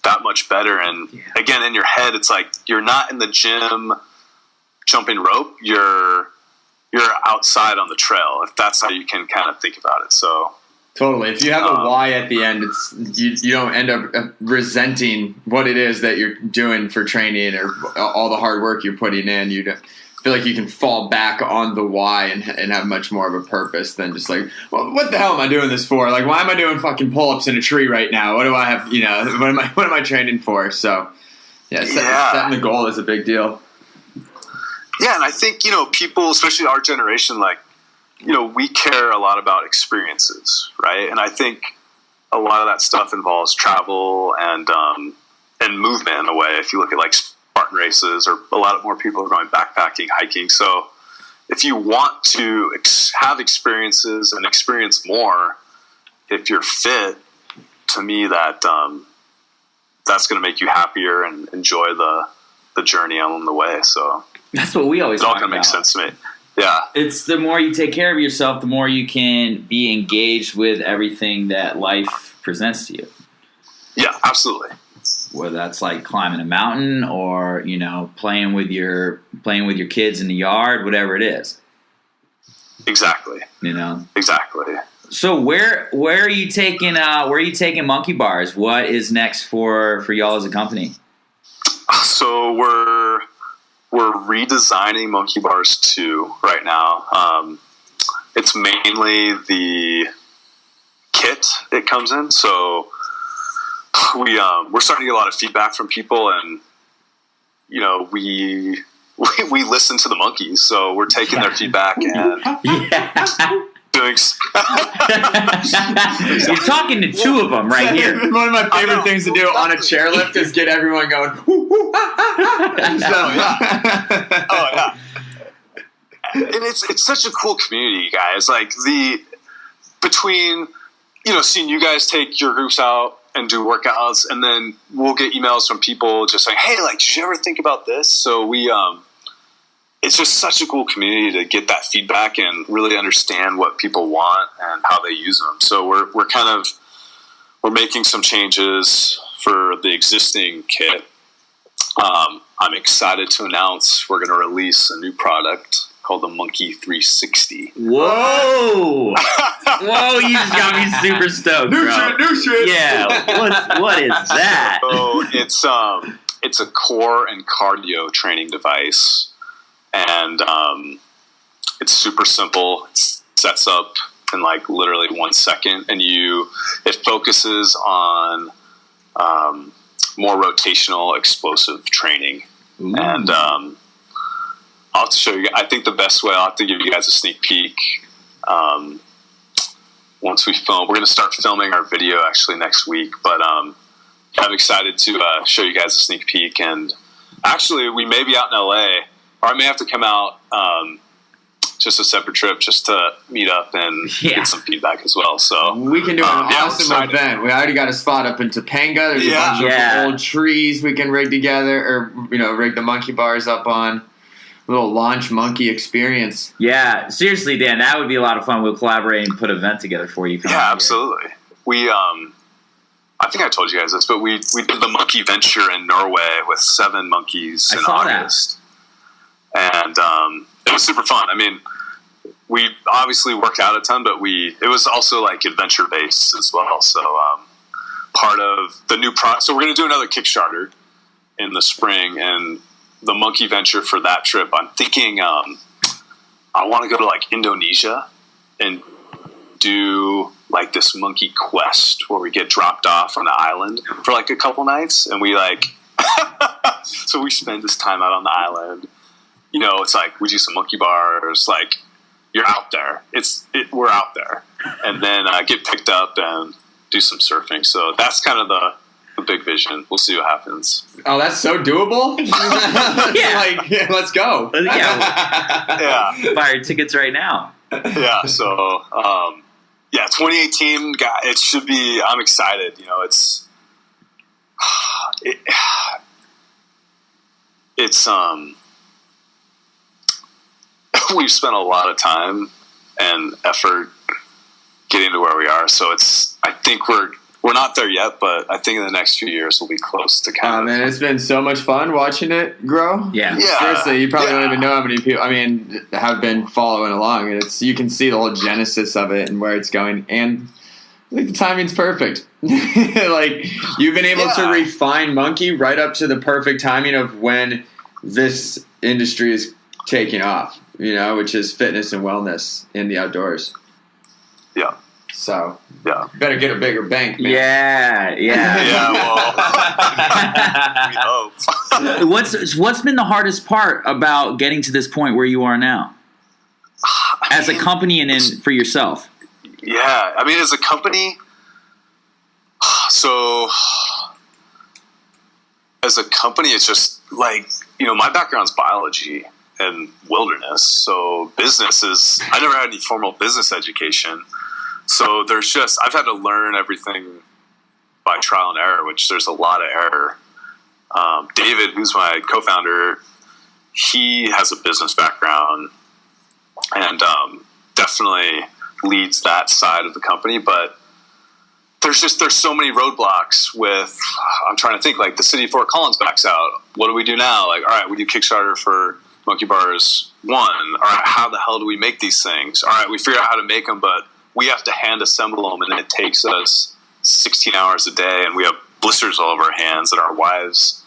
that much better. And again, in your head, it's like you're not in the gym jumping rope. You're outside on the trail, if that's how you can kind of think about it. So totally. If you have a why at the end, it's you don't end up resenting what it is that you're doing for training or all the hard work you're putting in. You don't feel like you can fall back on the why and have much more of a purpose than just like, well, what the hell am I doing this for? Like, why am I doing fucking pull-ups in a tree right now? What do I have, what am I training for? So setting the goal is a big deal. Yeah, and I think, people, especially our generation, like, we care a lot about experiences, right? And I think a lot of that stuff involves travel and movement in a way. If you look at like Spartan races, or a lot more people are going backpacking, hiking. So if you want to have experiences and experience more, if you're fit, to me that's going to make you happier and enjoy the journey on the way. So that's what we always talk about. It all kind of makes sense to me. Yeah. It's the more you take care of yourself, the more you can be engaged with everything that life presents to you. Yeah, absolutely. Whether that's like climbing a mountain or, playing with your kids in the yard, whatever it is. Exactly. Exactly. So where are you taking Monkii Bars? What is next for y'all as a company? So we're redesigning Monkii Bars 2 right now. It's mainly the kit it comes in. So we're starting to get a lot of feedback from people, and we listen to the monkeys, so we're taking their feedback and doing. You're talking to two of them right here. One of my favorite things to do on a chairlift is get everyone going. Woo, woo, Oh yeah. And it's such a cool community, guys. Like between seeing you guys take your groups out and do workouts, and then we'll get emails from people just saying, hey, like, did you ever think about this? So it's just such a cool community to get that feedback and really understand what people want and how they use them. So we're making some changes for the existing kit. I'm excited to announce we're going to release a new product called the Monkii 360. Whoa! Whoa, you just got me super stoked, bro. New shit. Yeah, what is that? So it's a core and cardio training device, and it's super simple. It sets up in like literally 1 second, and it focuses on more rotational explosive training. Ooh. And I'll have to show you. I think the best way, I'll have to give you guys a sneak peek. Once we film, we're going to start filming our video actually next week. But I'm excited to show you guys a sneak peek. And actually, we may be out in LA, or I may have to come out just a separate trip just to meet up and get some feedback as well. So we can do an awesome event. We already got a spot up in Topanga. There's a bunch of old trees we can rig together, or rig the Monkii Bars up on. A little launch Monkii experience. Yeah, seriously, Dan, that would be a lot of fun. We'll collaborate and put an event together for you. Yeah, absolutely. We I think I told you guys this, but we did the Monkii Venture in Norway with 7 monkeys in August. And it was super fun. I mean, we obviously worked out a ton, but it was also like adventure based as well. So part of the new product. So we're going to do another Kickstarter in the spring, and the Monkii Venture for that trip, I'm thinking I want to go to like Indonesia and do like this monkey quest where we get dropped off on the island for like a couple nights, and we like so we spend this time out on the island. You know, it's like we do some monkey bars, like you're out there. We're out there, and then get picked up and do some surfing. So that's kind of the big vision. We'll see what happens. Oh, that's so doable. Like, let's go. Yeah. Buy your tickets right now. Yeah. So, 2018, it should be. I'm excited. You know, it's we've spent a lot of time and effort getting to where we are. So I think we're not there yet, but I think in the next few years we'll be close to kind of. Man, it's been so much fun watching it grow. Yeah. Seriously, you probably don't even know how many people, have been following along. And you can see the whole genesis of it and where it's going. And I think the timing's perfect. Like, you've been able to refine Monkii right up to the perfect timing of when this industry is taking off, which is fitness and wellness in the outdoors. Yeah. So, better get a bigger bank, man. Yeah. Yeah, well, we hope. What's been the hardest part about getting to this point where you are now? As a company and for yourself? Yeah, as a company, so as a company, it's just like, my background's biology and wilderness. So I never had any formal business education. So I've had to learn everything by trial and error, which there's a lot of error. David, who's my co-founder, he has a business background and definitely leads that side of the company. But there's so many roadblocks with, I'm trying to think, like the city of Fort Collins backs out. What do we do now? Like, all right, we do Kickstarter for Monkii Bars 1. All right, how the hell do we make these things? All right, we figure out how to make them, but we have to hand assemble them, and it takes us 16 hours a day, and we have blisters all over our hands, and our wives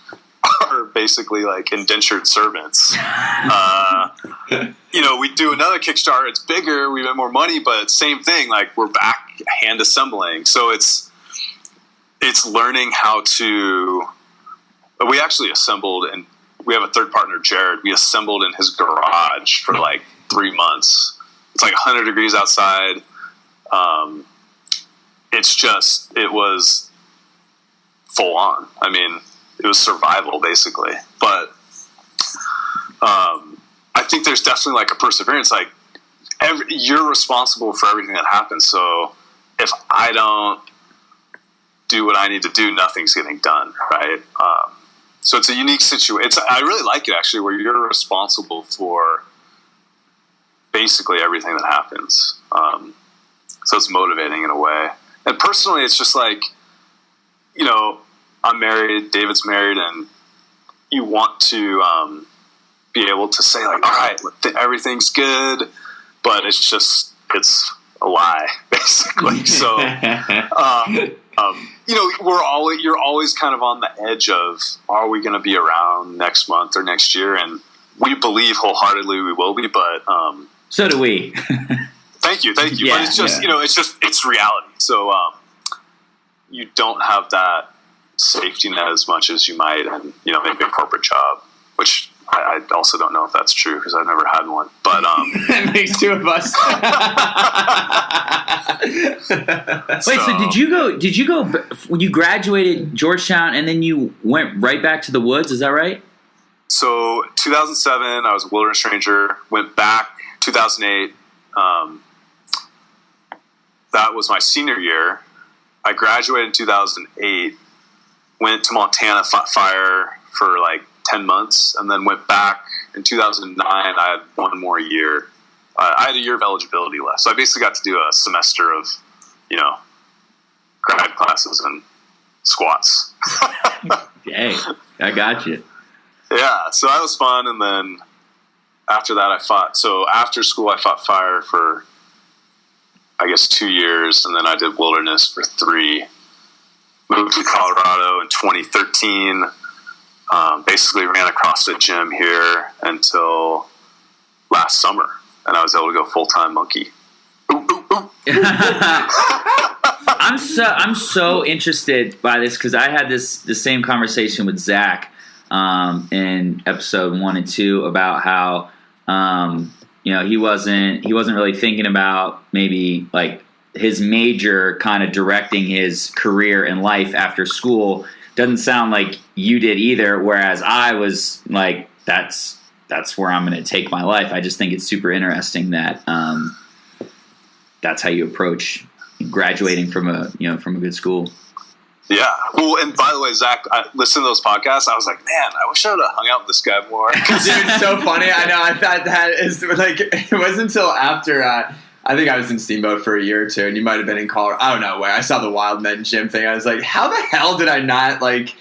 are basically like indentured servants. We do another Kickstarter, it's bigger, we have more money, but same thing, like we're back hand assembling. So it's learning how to. We actually assembled, and we have a third partner, Jared. We assembled in his garage for like 3 months. It's like 100 degrees outside. It was full on. It was survival basically. But I think there's definitely like a perseverance. Like you're responsible for everything that happens. So if I don't do what I need to do, nothing's getting done, right? So it's a unique situation. I really like it actually, where you're responsible for basically everything that happens. So it's motivating in a way. And personally, it's just like, I'm married, David's married, and you want to be able to say like, all right, everything's good, but it's a lie, basically. So, you're always kind of on the edge of, are we going to be around next month or next year? And we believe wholeheartedly we will be, but so do we. Thank you. Yeah, but it's just, it's reality. So you don't have that safety net as much as you might, and maybe a corporate job, which I also don't know if that's true because I've never had one. But that makes two of us. Wait, so did you go when you graduated Georgetown and then you went right back to the woods? Is that right? So 2007, I was a wilderness ranger. Went back 2008. That was my senior year. I graduated in 2008. Went to Montana, fought fire for like 10 months, and then went back in 2009. I had one more year. I had a year of eligibility left. So I basically got to do a semester of, grad classes and squats. Hey, I got you. Yeah, so that was fun. And then after that, after school, I fought fire for, I guess, 2 years. And then I did wilderness for 3. Moved to Colorado in 2013. Basically ran across a gym here until last summer, and I was able to go full-time Monkii. I'm so interested by this because I had the same conversation with Zach in episode 1 and 2 about how he wasn't really thinking about maybe like his major kind of directing his career in life after school. Doesn't sound like you did either, whereas I was like, that's where I'm going to take my life. I just think it's super interesting that that's how you approach graduating from a good school. Yeah. Well, and by the way, Zach, I listened to those podcasts. I was like, man, I wish I would have hung out with this guy more. Dude, it's so funny. I know. I thought that is like, it wasn't until after, I think I was in Steamboat for a year or two, and you might have been in Colorado. I don't know where. I saw the Wild Men gym thing. I was like, how the hell did I not, like,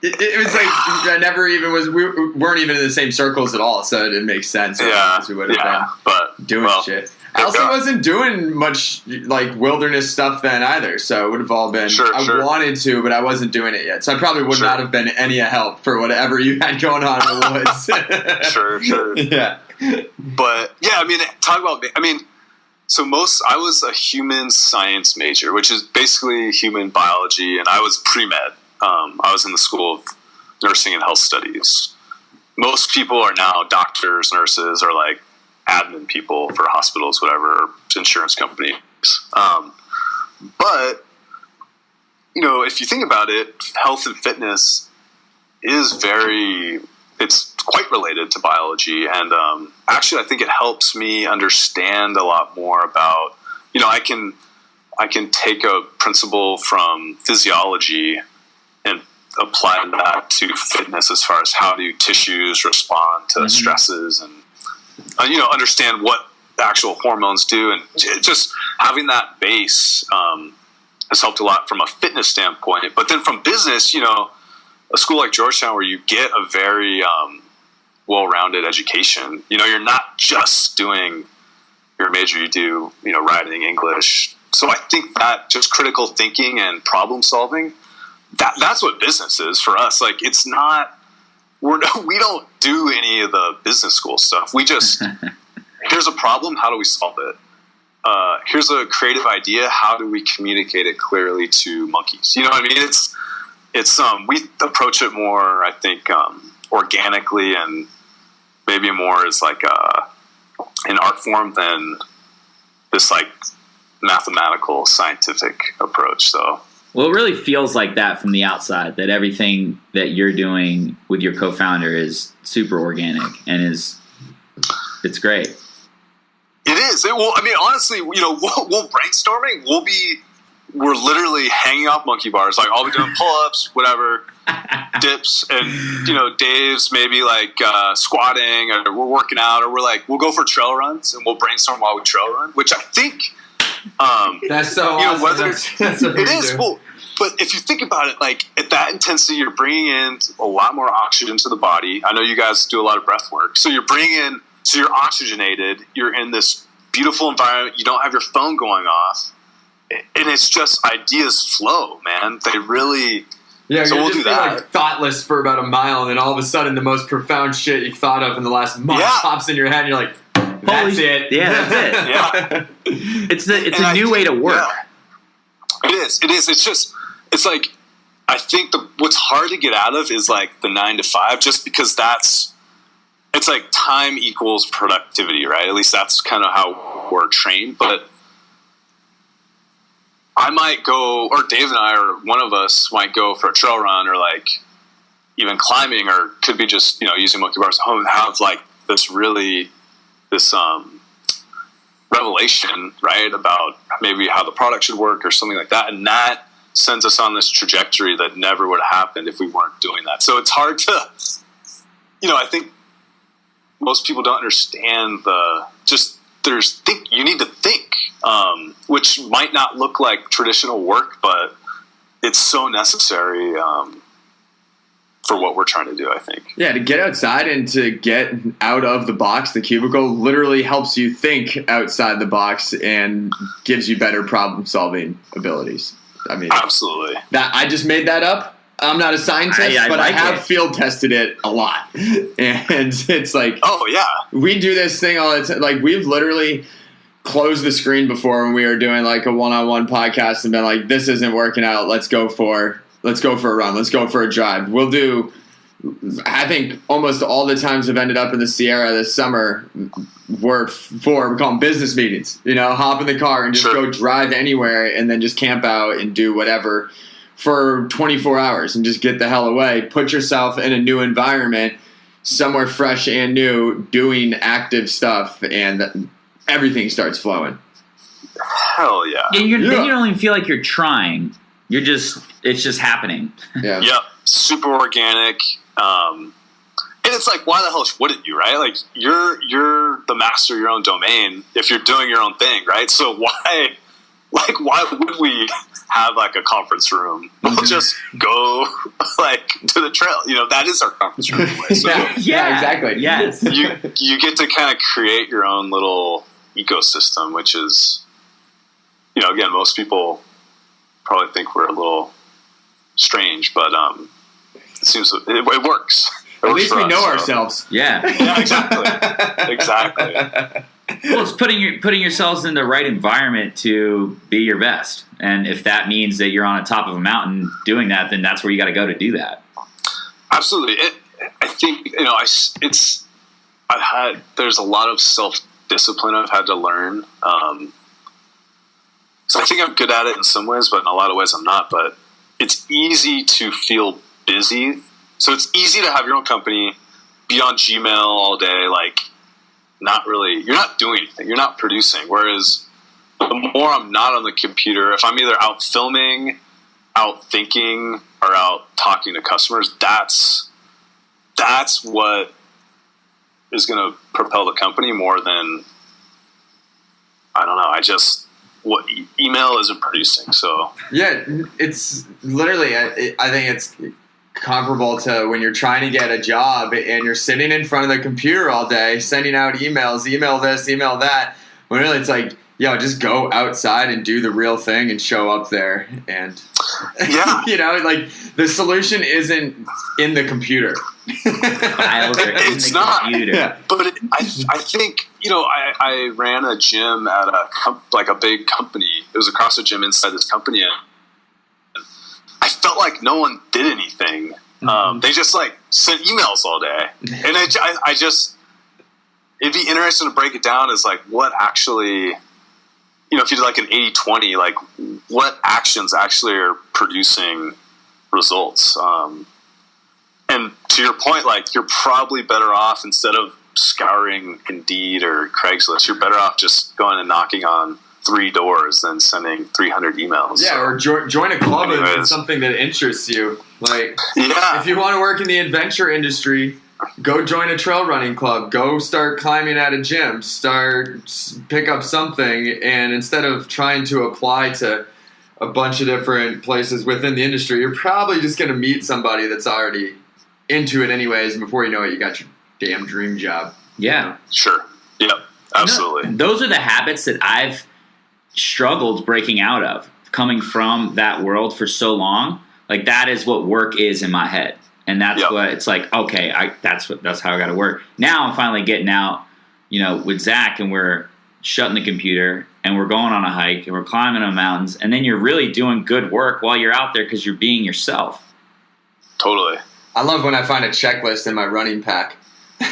it was like, I never even was, we weren't even in the same circles at all, so it didn't make sense. Yeah. We would have been doing shit. I also wasn't doing much, like, wilderness stuff then either, so it would have all been, I wanted to, but I wasn't doing it yet. So I probably would not have been any help for whatever you had going on in the woods. Sure. Yeah. But, yeah, I mean, so I was a human science major, which is basically human biology, and I was pre-med. I was in the School of Nursing and Health Studies. Most people are now doctors, nurses, or like admin people for hospitals, whatever, insurance companies. But, if you think about it, health and fitness is it's quite related to biology. And actually, I think it helps me understand a lot more about, I can take a principle from physiology and apply that to fitness as far as how do tissues respond to stresses and, understand what the actual hormones do. And just having that base has helped a lot from a fitness standpoint. But then from business, a school like Georgetown where you get a very well-rounded education, you're not just doing your major, you do, writing, English. So I think that just critical thinking and problem solving, that's what business is for us. Like, it's not, we don't do any of the business school stuff. We just, here's a problem, how do we solve it? Here's a creative idea, how do we communicate it clearly to monkeys? You know what I mean? It's we approach it more, I think, organically and maybe more as like an art form than this like mathematical scientific approach. So, well, it really feels like that from the outside, that everything that you're doing with your co-founder is super organic and it's great. It is. Honestly, we'll brainstorming. We're literally hanging off monkey bars. Like, I'll be doing pull-ups, whatever, dips, and, Dave's maybe, like, squatting, or we're working out, or we'll go for trail runs, and we'll brainstorm while we trail run, which I think, that's so awesome. Whether that's what it is, well, but if you think about it, like, at that intensity, you're bringing in a lot more oxygen to the body. I know you guys do a lot of breath work. So you're oxygenated, you're in this beautiful environment, you don't have your phone going off, and it's just ideas flow, man. They really. Yeah, so you're we'll just do that. Like thoughtless for about a mile, and then all of a sudden, the most profound shit you've thought of in the last month pops in your head, and you're like, "That's it." Yeah, that's it. Yeah, it's a new way to work. Yeah. It is. It's just. It's like, I think what's hard to get out of is like the 9 to 5, just because it's like time equals productivity, right? At least that's kind of how we're trained. But I might go, or Dave and I, or one of us might go for a trail run, or like even climbing, or could be just, using monkey bars at home, and have like this revelation, right, about maybe how the product should work or something like that. And that sends us on this trajectory that never would have happened if we weren't doing that. So it's hard to, I think most people don't understand you need to think, which might not look like traditional work, but it's so necessary for what we're trying to do, I think. Yeah, to get outside and to get out of the box, the cubicle literally helps you think outside the box and gives you better problem-solving abilities. Absolutely. I just made that up. I'm not a scientist, but I have field tested it a lot. And it's like, oh, yeah. We do this thing all the time. Like, we've literally closed the screen before when we were doing like a one-on-one podcast and been like, this isn't working out. Let's go for a run. Let's go for a drive. We'll do, I think almost all the times we've ended up in the Sierra this summer were we call them business meetings, hop in the car and just go drive anywhere and then just camp out and do whatever for 24 hours and just get the hell away. Put yourself in a new environment, somewhere fresh and new, doing active stuff, and everything starts flowing. Hell yeah. Then you don't even feel like you're trying. It's just happening. Yeah. Yep. Super organic. And it's like, why the hell wouldn't you, right? Like you're the master of your own domain if you're doing your own thing, right? So why would we have like a conference room? We'll just go like to the trail. That is our conference room anyway. So yeah, exactly. Yes. You get to kind of create your own little ecosystem, which is, again, most people probably think we're a little strange, but it seems it works. At least we know ourselves. Yeah. Yeah, exactly. Well, it's putting yourselves in the right environment to be your best, and if that means that you're on the top of a mountain doing that, then that's where you got to go to do that. Absolutely. I think there's a lot of self-discipline I've had to learn. So I think I'm good at it in some ways, but in a lot of ways I'm not. But it's easy to feel busy. So it's easy to have your own company, be on Gmail all day, like you're not doing anything. You're not producing. Whereas the more I'm not on the computer, if I'm either out filming, out thinking, or out talking to customers, that's what is going to propel the company more than, I don't know, what email isn't producing. So yeah, it's literally, I think it's comparable to when you're trying to get a job and you're sitting in front of the computer all day sending out emails, email this, email that, when really it's like, just go outside and do the real thing and show up there. And like the solution isn't in the computer. Files are in it's the not. computer. Yeah. But I think, I ran a gym at a big company. It was a CrossFit gym inside this company. And I felt like no one did anything. They just like sent emails all day. And I just, it'd be interesting to break it down as like what actually, if you did like an 80-20, like what actions actually are producing results. And to your point, like you're probably better off, instead of scouring Indeed or Craigslist, you're better off just going and knocking on 3 doors than sending 300 emails. Yeah, or join a club in something that interests you. Like, if you want to work in the adventure industry, go join a trail running club. Go start climbing at a gym. Pick up something, and instead of trying to apply to a bunch of different places within the industry, you're probably just going to meet somebody that's already into it anyways, and before you know it, you got your damn dream job. Yeah. Sure. Yep. Absolutely. Those are the habits that I've struggled breaking out of, coming from that world for so long. Like that is what work is in my head. And that's what it's like, okay, that's how I got to work. Now I'm finally getting out, with Zach, and we're shutting the computer and we're going on a hike and we're climbing on mountains. And then you're really doing good work while you're out there because you're being yourself. Totally. I love when I find a checklist in my running pack. I'll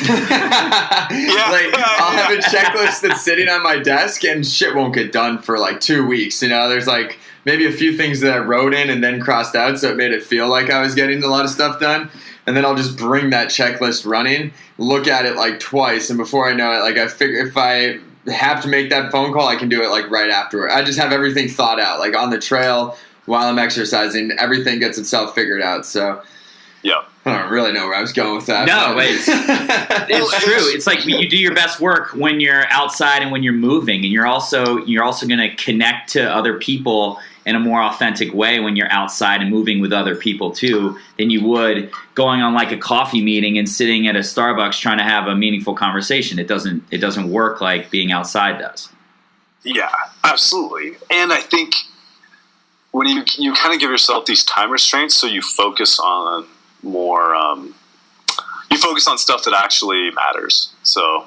have a checklist that's sitting on my desk and shit won't get done for like 2 weeks. There's like maybe a few things that I wrote in and then crossed out, so it made it feel like I was getting a lot of stuff done. And then I'll just bring that checklist running, look at it like twice, and before I know it, like I figure if I have to make that phone call, I can do it like right afterward. I just have everything thought out, like on the trail while I'm exercising, everything gets itself figured out. So I don't really know where I was going with that. No, it's true. It's like you do your best work when you're outside and when you're moving, and you're also going to connect to other people in a more authentic way when you're outside and moving with other people too than you would going on like a coffee meeting and sitting at a Starbucks trying to have a meaningful conversation. It doesn't work like being outside does. Yeah, absolutely. And I think when you kind of give yourself these time restraints, so you focus on more, you focus on stuff that actually matters. So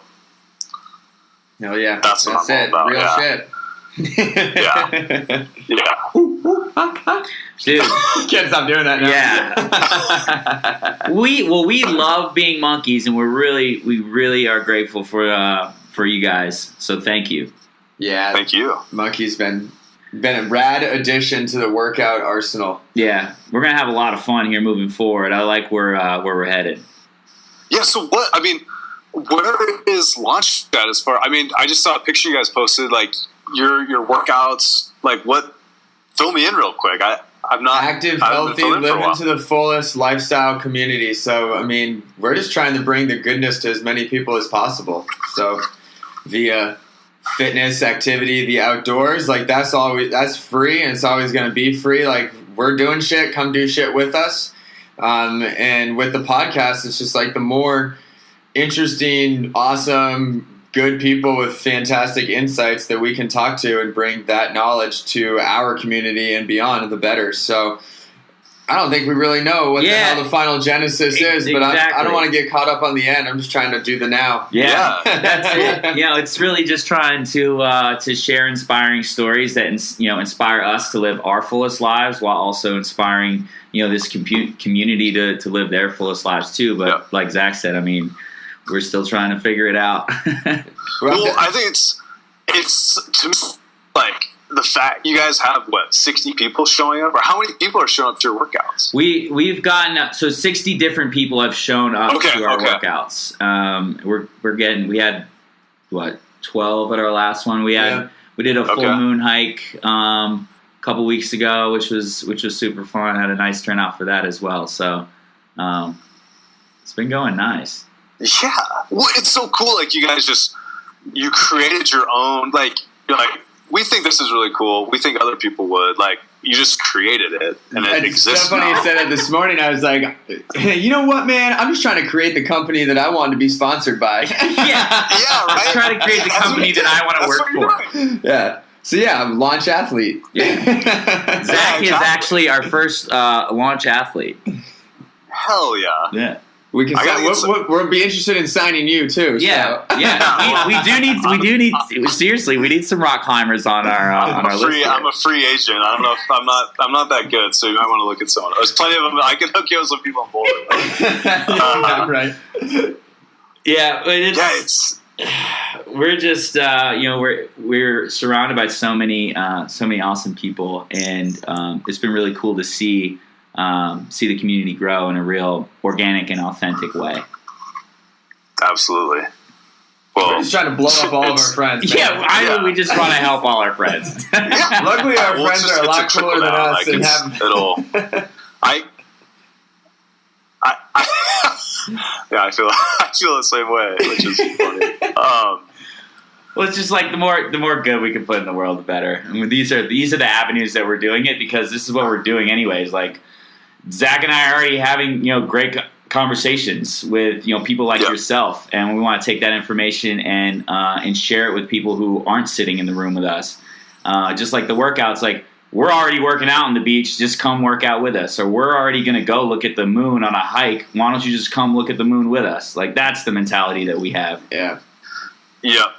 Oh yeah, That's what I'm all about. Real shit. Yeah. Dude, can't stop doing that now. Yeah. we love being monkeys, and we really are grateful for you guys. So thank you. Yeah. Thank you. Monkey's been a rad addition to the workout arsenal. Yeah, we're gonna have a lot of fun here moving forward. I like where we're headed. Yeah. So where is launch at as far? I mean, I just saw a picture you guys posted, like your workouts. Like what? Fill me in real quick. I'm not active, healthy, living to the fullest lifestyle community. So, I mean, we're just trying to bring the goodness to as many people as possible. So, via fitness, activity, the outdoors, like that's free, and it's always going to be free. Like we're doing shit, come do shit with us. And with the podcast, it's just like the more interesting, awesome, good people with fantastic insights that we can talk to and bring that knowledge to our community and beyond, the better. So I don't think we really know what the hell the final genesis is, but I don't want to get caught up on the end. I'm just trying to do the now. Yeah. That's it. It's really just trying to share inspiring stories that inspire us to live our fullest lives, while also inspiring this community to live their fullest lives too. But like Zach said, I mean, we're still trying to figure it out. Well, I think it's to me, like the fact you guys have 60 people showing up, or how many people are showing up to your workouts? We've gotten 60 different people have shown up to our workouts. We had 12 at our last one. We did a full moon hike a couple weeks ago, which was super fun. Had a nice turnout for that as well. So it's been going nice. Yeah, well, it's so cool. Like you guys you created your own. Like you're like, we think this is really cool. We think other people would. Like you just created it, and it exists. So funny you said it this morning. I was like, hey, you know what, man? I'm just trying to create the company that I want to be sponsored by. Yeah, right. I'm trying to create the company that I want to work for. Yeah. So I'm a launch athlete. Yeah. Zach is actually our first launch athlete. Hell yeah. Yeah. We can. We'll be interested in signing you too. Yeah, so. Yeah. We do need. Seriously, we need some rock climbers on our list. I'm a free agent. I don't know if I'm not that good, so you might want to look at someone. There's plenty of them. I can hook you up with some people on board. Right. Yeah, but we're just we're surrounded by so many awesome people, and it's been really cool to see the community grow in a real organic and authentic way. Absolutely. Well, we're just trying to blow up all of our friends. Man. We just want to help all our friends. Luckily, our friends are a lot cooler than us. Like I feel the same way, which is funny. Well, it's just like the more good we can put in the world, the better. I mean, these are the avenues that we're doing it, because this is what we're doing anyways. Like Zach and I are already having great conversations with people like yourself, and we want to take that information and share it with people who aren't sitting in the room with us. Just like the workouts, like we're already working out on the beach, just come work out with us. Or we're already going to go look at the moon on a hike. Why don't you just come look at the moon with us? Like that's the mentality that we have. Yeah. Yeah.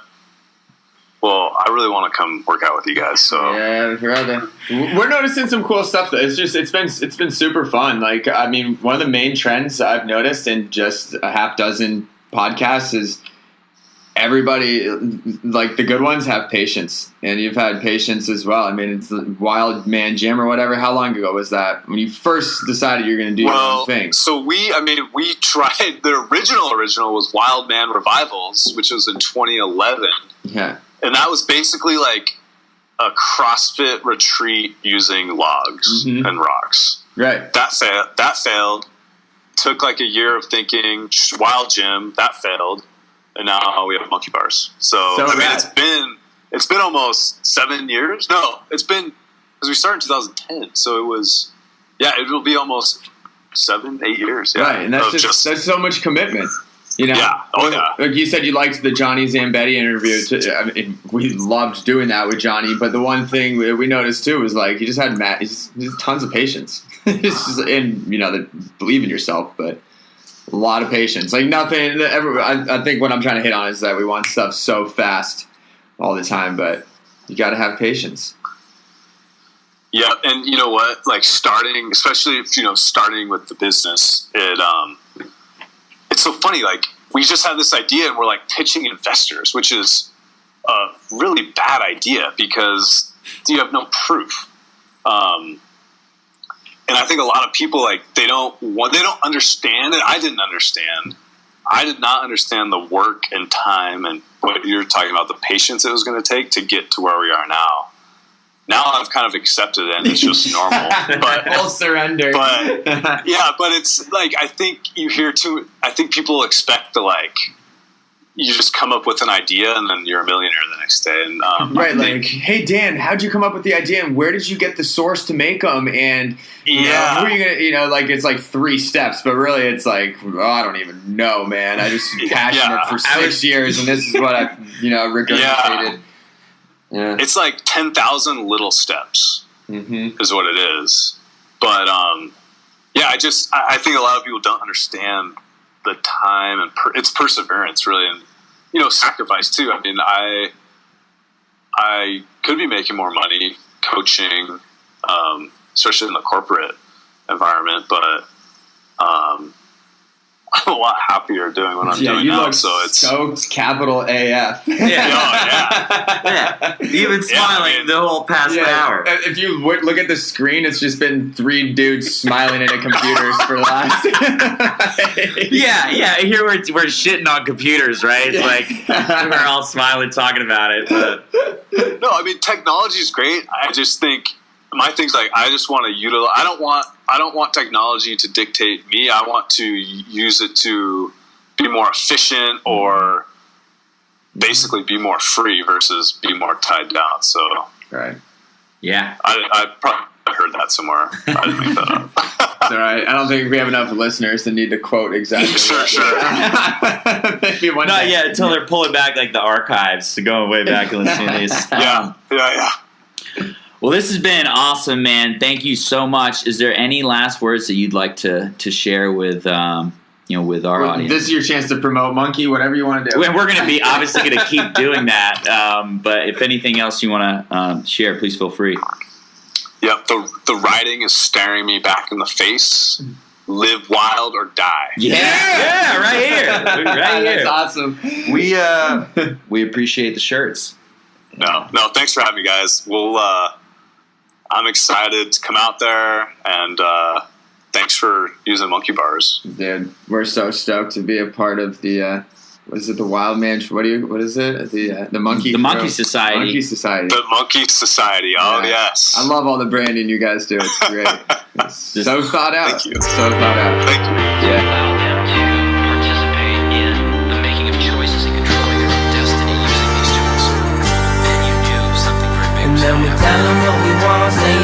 Well, I really want to come work out with you guys. So we're noticing some cool stuff. It's been super fun. Like, I mean, one of the main trends I've noticed in just a half dozen podcasts is everybody, like the good ones, have patience, and you've had patience as well. I mean, it's the Wild Man Gym or whatever. How long ago was that when you first decided you're going to do your own thing? So we tried. The original was Wild Man Revivals, which was in 2011. Yeah. And that was basically like a CrossFit retreat using logs and rocks. Right. That failed. Took like a year of thinking. Wild Gym, that failed. And now we have Monkii bars. So I mean, it's been almost 7 years. No, it's been, because we started in 2010. So it was, it'll be almost 7-8 years. Yeah. Right. And that's that's so much commitment. Yeah. Oh, yeah. Like you said, you liked the Johnny Zambetti interview. I mean, we loved doing that with Johnny. But the one thing we noticed too was like he just had tons of patience. And believe in yourself, but a lot of patience. Like nothing. I think what I'm trying to hit on is that we want stuff so fast. all the time, but you got to have patience. Yeah, and you know what? Like starting, especially if starting with the business, it's so funny. Like we just had this idea, and we're like pitching investors, which is a really bad idea because you have no proof. And I think a lot of people they don't understand it. I didn't understand. I did not understand the work and time and what you're talking about, the patience it was going to take to get to where we are now. Now I've kind of accepted it and it's just normal. But full surrender. But yeah, but it's like I think you hear too. I think people expect you just come up with an idea and then you're a millionaire the next day. And right, like, hey Dan, how'd you come up with the idea and where did you get the source to make them? And who are you gonna? It's like 3 steps, but really it's like I don't even know, man. I just passionate for 6 years and this is what I regurgitated. Yeah. It's like 10,000 little steps is what it is. But I think a lot of people don't understand the time and it's perseverance really, and sacrifice too. I mean, I could be making more money coaching, especially in the corporate environment, but I'm a lot happier doing what I'm doing now. So it's stoked, capital AF. Yeah. Even smiling the whole past hour. If you look at the screen, it's just been 3 dudes smiling into computers for the last. Here we're shitting on computers, right? Like we're all smiling talking about it. But. No, I mean technology is great. I just think my thing's I just want to utilize. I don't want technology to dictate me. I want to use it to be more efficient or basically be more free versus be more tied down. So, right. Yeah. I probably heard that somewhere. I didn't make that up. It's all right. I don't think we have enough listeners to need to quote exactly. Sure. Maybe one Not yet until they're pulling back the archives to go way back and listen to these. Yeah. Well, this has been awesome, man. Thank you so much. Is there any last words that you'd like to share with with our audience? This is your chance to promote Monkii, whatever you want to do. We're going to be obviously going to keep doing that. But if anything else you want to share, please feel free. Yep. The writing is staring me back in the face. Live wild or die. Yeah, right here. That's awesome. We appreciate the shirts. No. Thanks for having me, guys. I'm excited to come out there, and thanks for using Monkii bars. Dude, we're so stoked to be a part of the what is it? The Wild Man? What is it? The Monkii. The Monkii Society. Monkii Society. The Monkii Society. Oh yes. I love all the branding you guys do. It's great. It's so thought out. Thank you. So thought out. Thank you. Yeah. Allow them to participate in the making of choices and controlling their own destiny using these tools. And you do something very big. And then we tell them what we want, say